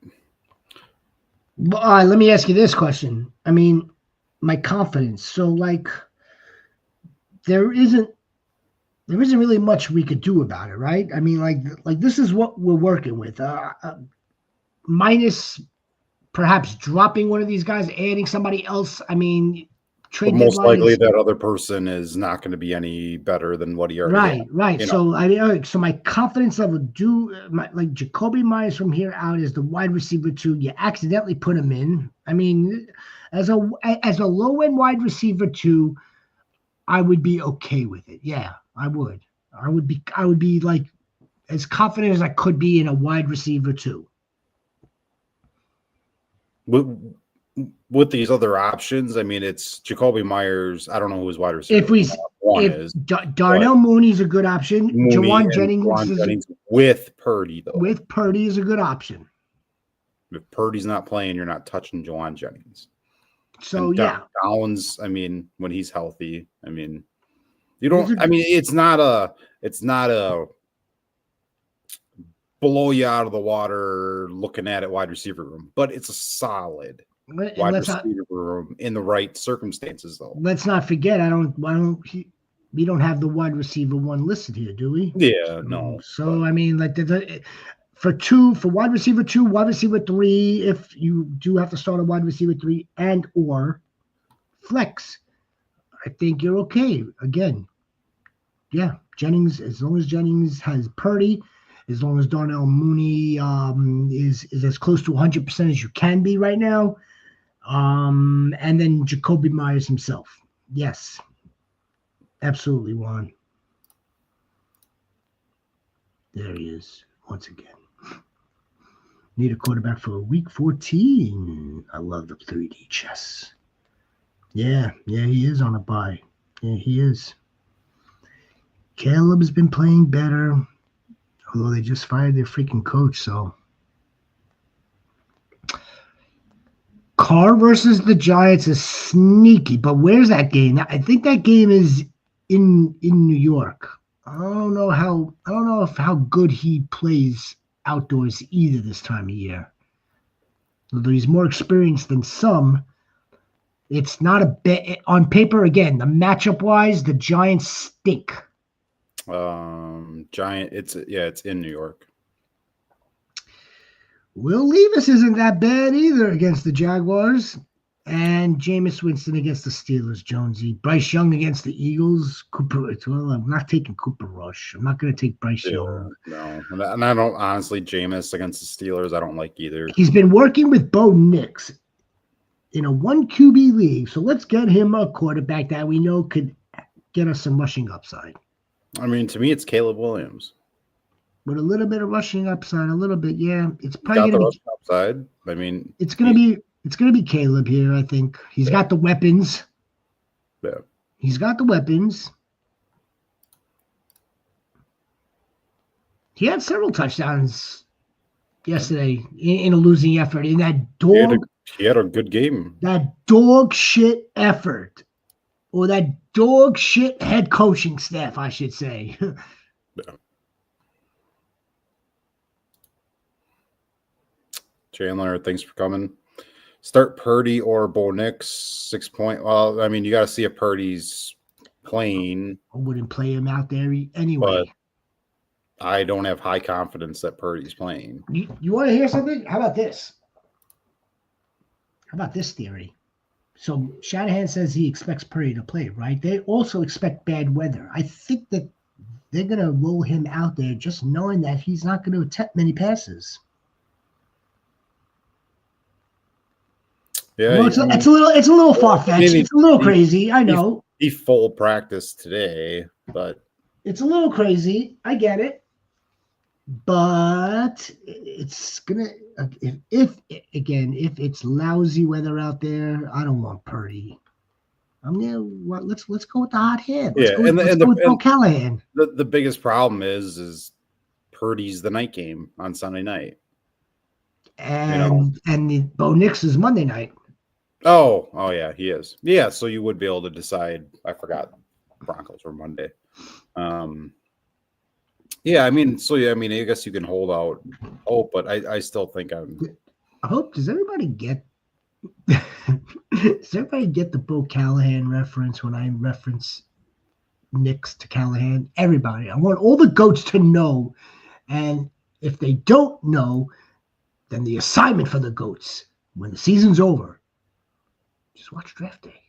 me ask you this question. I mean, my confidence. So, like, there isn't really much we could do about it, right? I mean, like this is what we're working with. Minus perhaps dropping one of these guys, adding somebody else. I mean, most likely that other person is not going to be any better than what he already had. Right. So so my confidence level like Jacoby Myers from here out is the wide receiver 2. You accidentally put him in. I mean, as a low end wide receiver 2, I would be okay with it. Yeah, I would. I would be like as confident as I could be in a wide receiver 2. With these other options, I mean, it's Jacoby Myers. I don't know who his wide receiver is. Darnell Mooney's a good option. Juwan Jennings with Purdy, though. With Purdy is a good option. If Purdy's not playing, you're not touching Juwan Jennings. So, Downs, I mean, when he's healthy, I mean, you don't, I mean, it's not a blow you out of the water looking at it wide receiver room, but it's a solid wide receiver room in the right circumstances, though. Let's not forget, we don't have the wide receiver 1 listed here, do we? Yeah, no. So I mean, like for wide receiver 2, wide receiver 3, if you do have to start a wide receiver 3 and or flex, I think you're okay. Again, yeah, Jennings, as long as Jennings has Purdy, as long as Darnell Mooney is as close to 100% as you can be right now. And then Jacoby Myers himself. Yes, absolutely, Juan. There he is once again. Need a quarterback for week 14. I love the 3D chess. Yeah, he is on a bye. Yeah, he is. Caleb's been playing better, although they just fired their freaking coach, so. Carr versus the Giants is sneaky, but where's that game? I think that game is in New York. I don't know how good he plays outdoors either this time of year. Although he's more experienced than some, it's not a bet on paper. Again, the matchup wise, the Giants stink. It's in New York. Will Levis isn't that bad either against the Jaguars. And Jameis Winston against the Steelers, Jonsey. Bryce Young against the Eagles. I'm not taking Cooper Rush. I'm not going to take Bryce Young. No. And I don't, honestly, Jameis against the Steelers, I don't like either. He's been working with Bo Nix in a 1 QB league. So let's get him a quarterback that we know could get us some rushing upside. I mean, to me, it's Caleb Williams. With a little bit of rushing upside, a little bit, yeah. It's probably going to be upside. I mean, it's going to be Caleb here, I think. He's got the weapons. Yeah. He's got the weapons. He had several touchdowns yesterday in a losing effort. In that dog, he had a good game. That dog shit effort, or that dog shit head coaching staff, I should say. Yeah. Chandler, thanks for coming. Start Purdy or Bo Nix, 6 point. Well, I mean, you got to see if Purdy's playing. I wouldn't play him out there anyway. I don't have high confidence that Purdy's playing. You want to hear something? How about this? How about this theory? So Shanahan says he expects Purdy to play, right? They also expect bad weather. I think that they're going to roll him out there just knowing that he's not going to attempt many passes. Yeah, Well, it's a little far-fetched. It's a little crazy. I know. He full practice today, but it's a little crazy. I get it. But it's gonna if it's lousy weather out there, I don't want Purdy. Let's go with the hot hand. Let's go with Bill Callahan. The biggest problem is Purdy's the night game on Sunday night. And Bo Nix is Monday night. Oh yeah, he is. Yeah, so you would be able to decide. I forgot Broncos were Monday. Yeah, I guess you can hold out hope, but I still think I hope. Does everybody get the Bo Callahan reference when I reference Nix to Callahan? Everybody. I want all the goats to know. And if they don't know, then the assignment for the goats when the season's over, just watch Draft Day.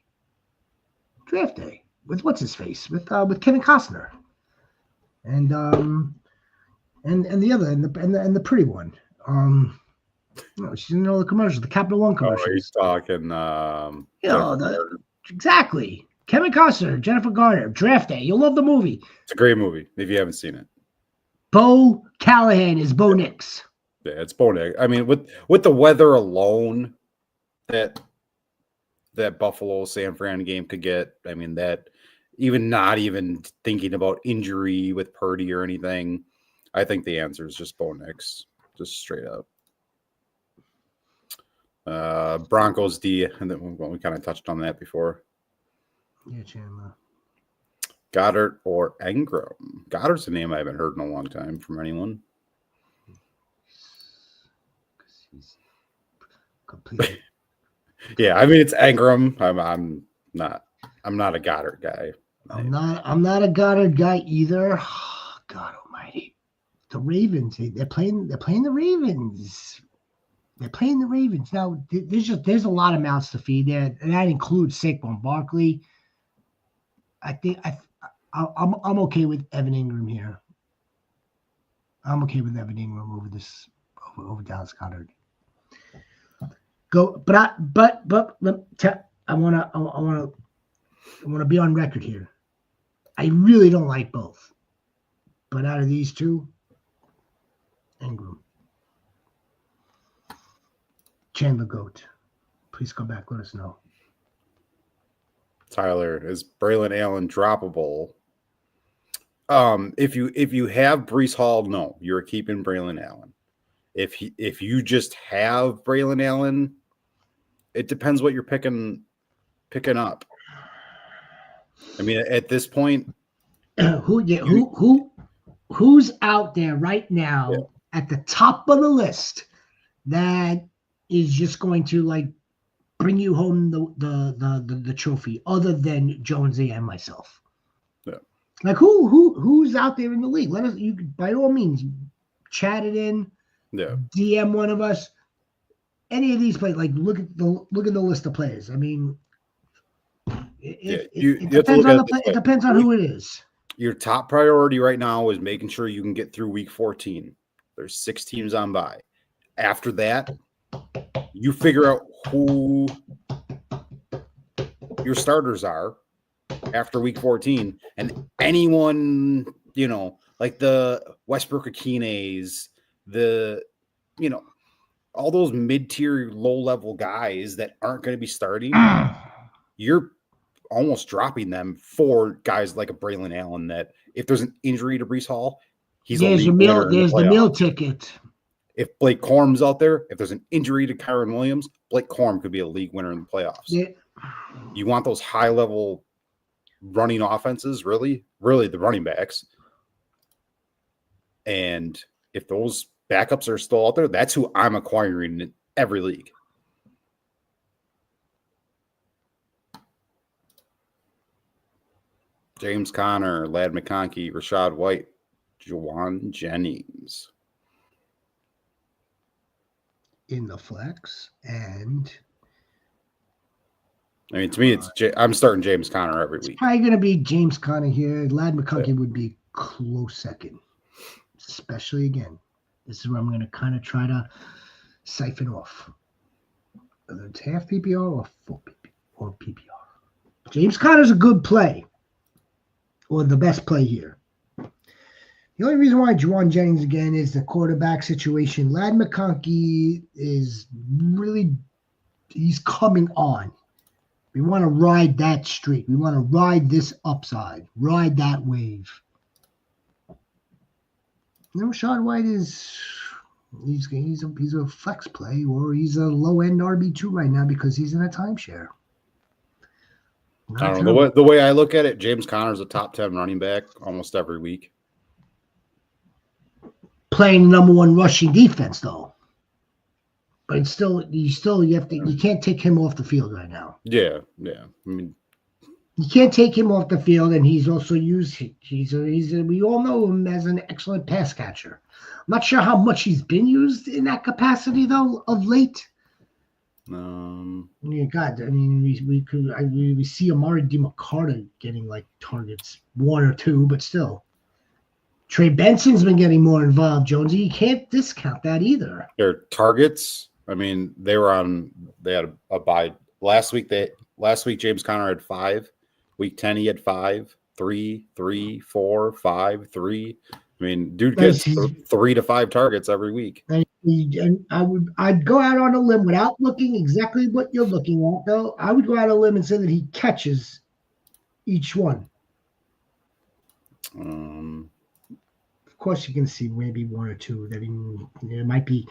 Draft Day with what's his face with Kevin Costner, and the other and the pretty one. She's in all the commercials, the Capital One commercials. Oh, he's talking. Exactly. Kevin Costner, Jennifer Garner, Draft Day. You'll love the movie. It's a great movie if you haven't seen it. Bo Callahan is Bo Nix. Yeah, it's Bo Nix. I mean, with the weather alone, that Buffalo San Fran game could get. I mean, that not even thinking about injury with Purdy or anything, I think the answer is just Bo Nix, just straight up. Broncos D, and then we kind of touched on that before. Yeah, Chandler. Goddard or Engram? Goddard's a name I haven't heard in a long time from anyone. He's completely. Yeah, I mean it's Engram. I'm not a Goddard guy. I'm not a Goddard guy either. Oh, God Almighty, the Ravens. They're playing the Ravens. They're playing the Ravens now. There's a lot of mouths to feed there, and that includes Saquon Barkley. I think I'm okay with Evan Ingram here. I'm okay with Evan Ingram over Dallas Goedert. Go, but I want to be on record here. I really don't like both, but out of these two, Ingram. Chandler Goat, please come back. Let us know. Tyler, is Braylon Allen droppable? If you have Breece Hall, no, you're keeping Braylon Allen. If you just have Braylon Allen, it depends what you're picking up. I mean, at this point, who's out there right now at the top of the list that is just going to bring you home the trophy other than Jonsey and myself? Yeah. Who's out there in the league? Let us, you by all means, chat it in. Yeah. DM one of us. Any of these players, look at the list of players. I mean, it depends on who it is. Your top priority right now is making sure you can get through week 14. There's 6 teams on bye. After that, you figure out who your starters are after week 14, and anyone, like the Westbrook Akines, all those mid-tier, low-level guys that aren't going to be starting, you're almost dropping them for guys like a Braylon Allen that if there's an injury to Breece Hall, he's there's the meal ticket. If Blake Corum's out there, if there's an injury to Kyron Williams, Blake Corum could be a league winner in the playoffs. Yeah. You want those high-level running offenses, really the running backs. And if those backups are still out there, that's who I'm acquiring in every league. James Conner, Ladd McConkey, Rashad White, Juwan Jennings in the flex, and I mean, to me, I'm starting James Conner every week. probably going to be James Conner here. Lad McConkey would be close second, especially again. This is where I'm going to kind of try to siphon off whether it's half PPR or full PPR or PPR. James Conner's a good play, or the best play here. The only reason why Juwan Jennings again is the quarterback situation. Lad McConkey is really, he's coming on. We want to ride that streak. We want to ride this upside, ride that wave. No, Rashad White is he's a flex play, or he's a low end RB2 right now because he's in a timeshare. I don't know the way I look at it. James Conner's a top 10 running back almost every week. Playing number one rushing defense though. But it's still you can't take him off the field right now. Yeah. I mean, you can't take him off the field, and he's also used. We all know him as an excellent pass catcher. I'm not sure how much he's been used in that capacity though of late. Yeah, God, I mean, we see Amari DeMarcado getting like targets 1 or 2, but still. Trey Benson's been getting more involved, Jonsey. You can't discount that either. Their targets. I mean, they had a bye last week. Last week James Conner had 5. Week 10 he had 5, 3, 3, 4, 5, 3. I mean, dude gets 3 to 5 targets every week. And I'd go out on a limb without looking exactly what you're looking at, though. I would go out on a limb and say that he catches each one. Of course, you can see maybe 1 or 2 that it might be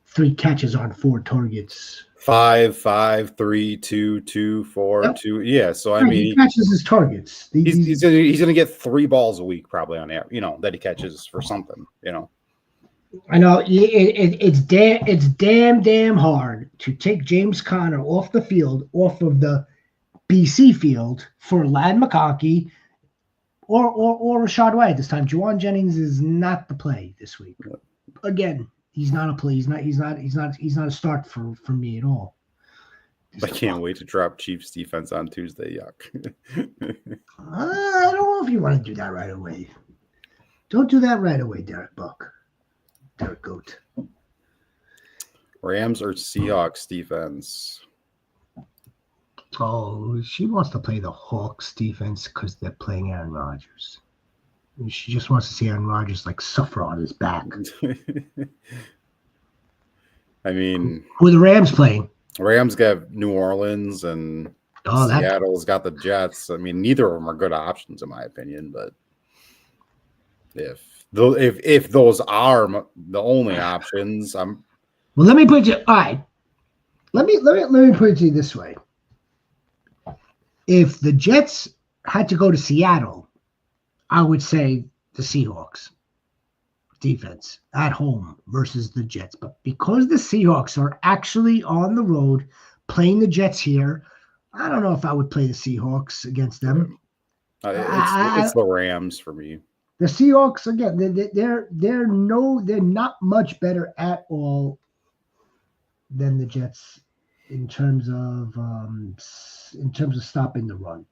3 catches on 4 targets. 5, 5, 3, 2, 2, 4, Yep. 2. Yeah, so I mean, he catches his targets. He's gonna get 3 balls a week probably on air, that he catches for something, I know it's damn hard to take James Conner off the field, off of the BC field for Lad McConkey or Rashad White this time. Juwan Jennings is not the play this week. Again, he's not a play. He's not a start for me at all. I can't wait to drop Chiefs defense on Tuesday. Yuck. I don't know if you want to do that right away. Don't do that right away, Derek Goat. Rams or Seahawks defense? Oh, she wants to play the Hawks defense because they're playing Aaron Rodgers. She just wants to see Aaron Rodgers suffer on his back. I mean, who are the Rams playing? Rams got New Orleans and Seattle's got the Jets. I mean, neither of them are good options in my opinion, but if those are the only options, well, let me put it. All right, let me put it to you this way: if the Jets had to go to Seattle, I would say the Seahawks defense at home versus the Jets. But because the Seahawks are actually on the road playing the Jets here, I don't know if I would play the Seahawks against them. It's the Rams for me. The Seahawks again, they're not much better at all than the Jets in terms of stopping the run.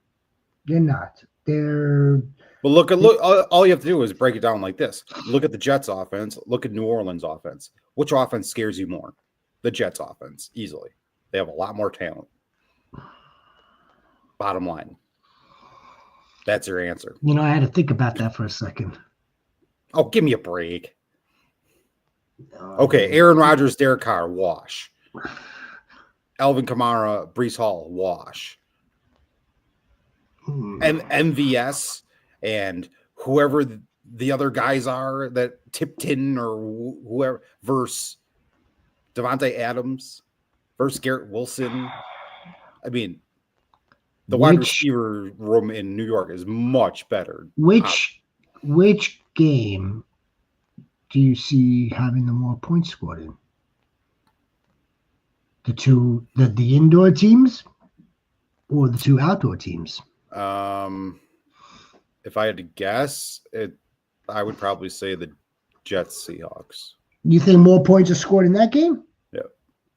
They're not. But look. All you have to do is break it down like this. Look at the Jets offense. Look at New Orleans offense. Which offense scares you more? The Jets offense, easily. They have a lot more talent. Bottom line. That's your answer. I had to think about that for a second. Oh, give me a break. Okay, Aaron Rodgers, Derek Carr, wash. Alvin Kamara, Breece Hall, wash. And MVS and whoever the other guys are that Tipton or whoever versus Devontae Adams versus Garrett Wilson. I mean, the wide receiver room in New York is much better. Which game do you see having the more points scored in? The indoor teams or the 2 outdoor teams? If I had to guess, I would probably say the Jets Seahawks. You think more points are scored in that game? Yeah.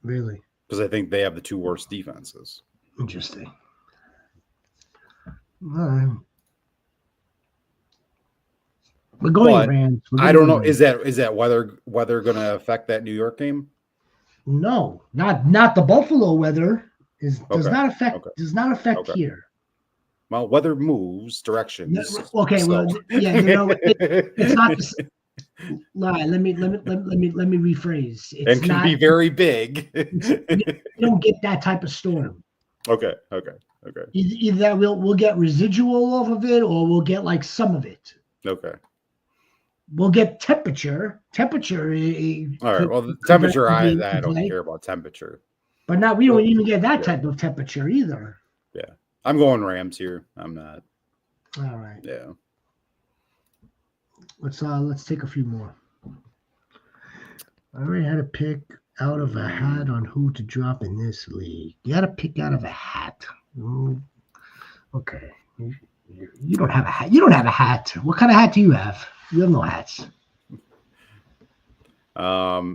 Really? Because I think they have the 2 worst defenses. Interesting. All right. We're going Rams. I don't know. Is that weather going to affect that New York game? No, not the Buffalo weather. Does not affect Okay. here. Well, weather moves directions. Okay, well, yeah, it's not. Let me rephrase. It can be very big. You don't get that type of storm. Okay. Either we'll get residual off of it, or we'll get like some of it. Okay. We'll get temperature. Temperature. All right. Well, the temperature, I don't care about temperature. But we don't even get that type of temperature either. Yeah. I'm going Rams here. I'm not. All right. Yeah. Let's take a few more. I already had a pick out of a hat on who to drop in this league. You got to pick out of a hat. Okay. You don't have a hat. You don't have a hat. What kind of hat do you have? You have no hats.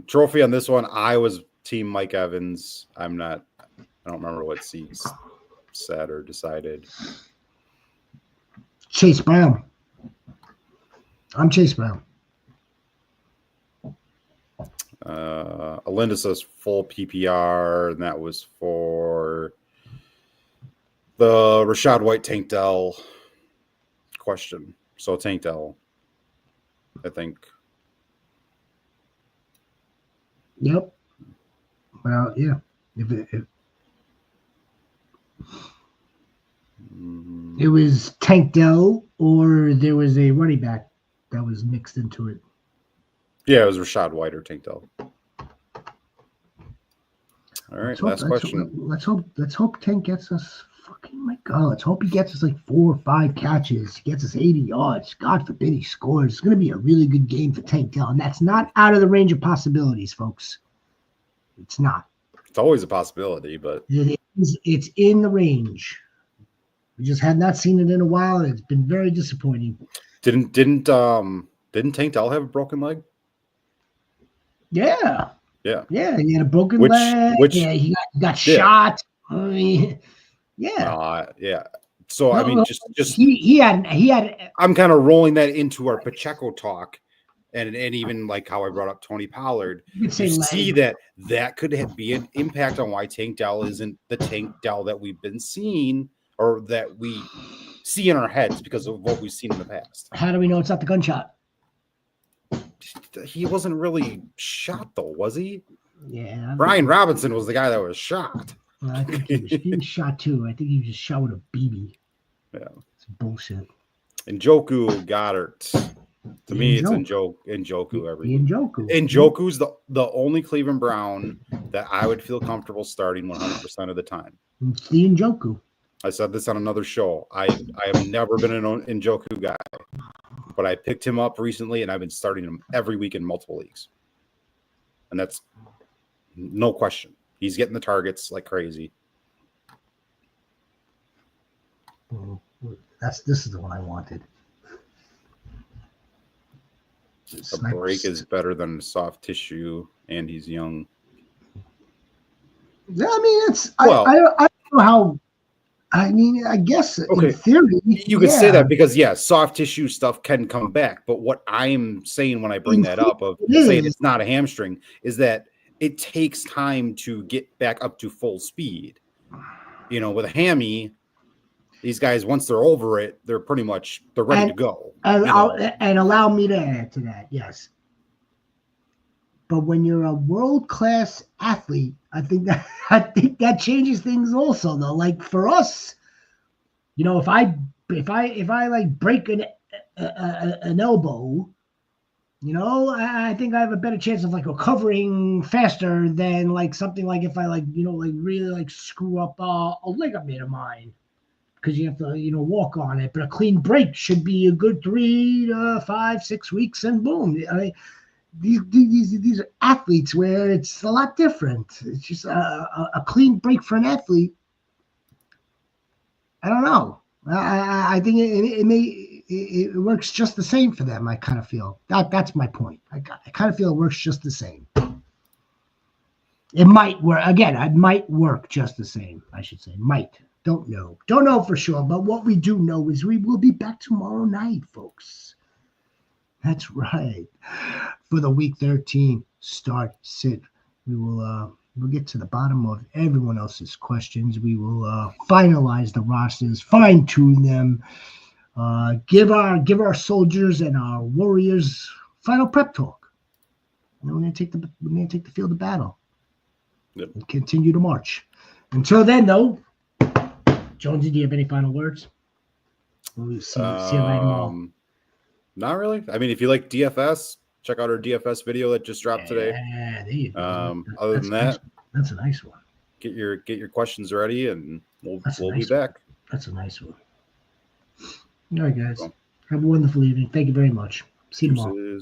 Trophy on this one. I was team Mike Evans. I don't remember what Sieg said or decided. Chase Brown. I'm Chase Brown. Alinda says full PPR, and that was for the Rashad White Tank Dell question. So Tank Dell, I think. Yep. Well, yeah. It was Tank Dell, or there was a running back that was mixed into it. Yeah, it was Rashad White or Tank Dell. All right, last question. Let's hope Tank gets us fucking my God. Let's hope he gets us like 4 or 5 catches. He gets us 80 yards. God forbid he scores. It's going to be a really good game for Tank Dell, and that's not out of the range of possibilities, folks. It's not. It's always a possibility, but it's in the range. We just had not seen it in a while, and it's been very disappointing. Didn't Tank Dell have a broken leg? Yeah. Yeah. Yeah, he had a broken leg. Yeah, he got shot. I mean, yeah. Yeah. So I mean, just he had. I'm kind of rolling that into our Pacheco talk, and even like how I brought up Tony Pollard. You see that could be an impact on why Tank Dell isn't the Tank Dell that we've been seeing, or that we see in our heads because of what we've seen in the past. How do we know it's not the gunshot? He wasn't really shot, though, was he? Yeah. Brian Robinson was the guy that was shot. I think he was shot, too. I think he was just shot with a BB. Yeah. It's bullshit. Njoku Goddard. To me, it's Njoku every week. Njoku's the only Cleveland Brown that I would feel comfortable starting 100% of the time. It's the Njoku. I said this on another show. I have never been an Njoku guy, but I picked him up recently, and I've been starting him every week in multiple leagues. And that's no question. He's getting the targets like crazy. This is the one I wanted. A break is better than soft tissue, and he's young. Yeah, I mean, I don't know how. I mean, I guess in theory, you could say that because soft tissue stuff can come back. But what I'm saying when I bring that up of saying it's not a hamstring is that it takes time to get back up to full speed. You know, with a hammy, these guys, once they're over it, they're ready to go. And allow me to add to that, yes. But when you're a world-class athlete, I think that changes things also, though. Like for us, you know, if I like break an elbow, you know, I think I have a better chance of like recovering faster than like something like if I like, you know, like really like screw up a ligament of mine, because you have to, you know, walk on it. But a clean break should be a good 3 to 5, 6 weeks, and boom. I mean, these are athletes where it's a lot different. It's just a clean break for an athlete. I don't know. I think it may. it works just the same for them. I kind of feel that's my point. I kind of feel it works just the same. It might work again. It might work just the same. I should say might. Don't know for sure. But what we do know is we will be back tomorrow night, folks. That's right. For the week 13 start sit, we will we'll get to the bottom of everyone else's questions. We will finalize the rosters, fine tune them, give our soldiers and our warriors final prep talk. And then we're gonna take the field of battle. Yep. And continue to march. Until then, though, Jonsey, do you have any final words? We'll see you later tomorrow. Not really. I mean, if you like DFS, check out our DFS video that just dropped today. Yeah, there you go. Other than that, that's a nice one. Get your questions ready, and we'll nice be back. That's a nice one. All right, guys. Have a wonderful evening. Thank you very much. See you tomorrow.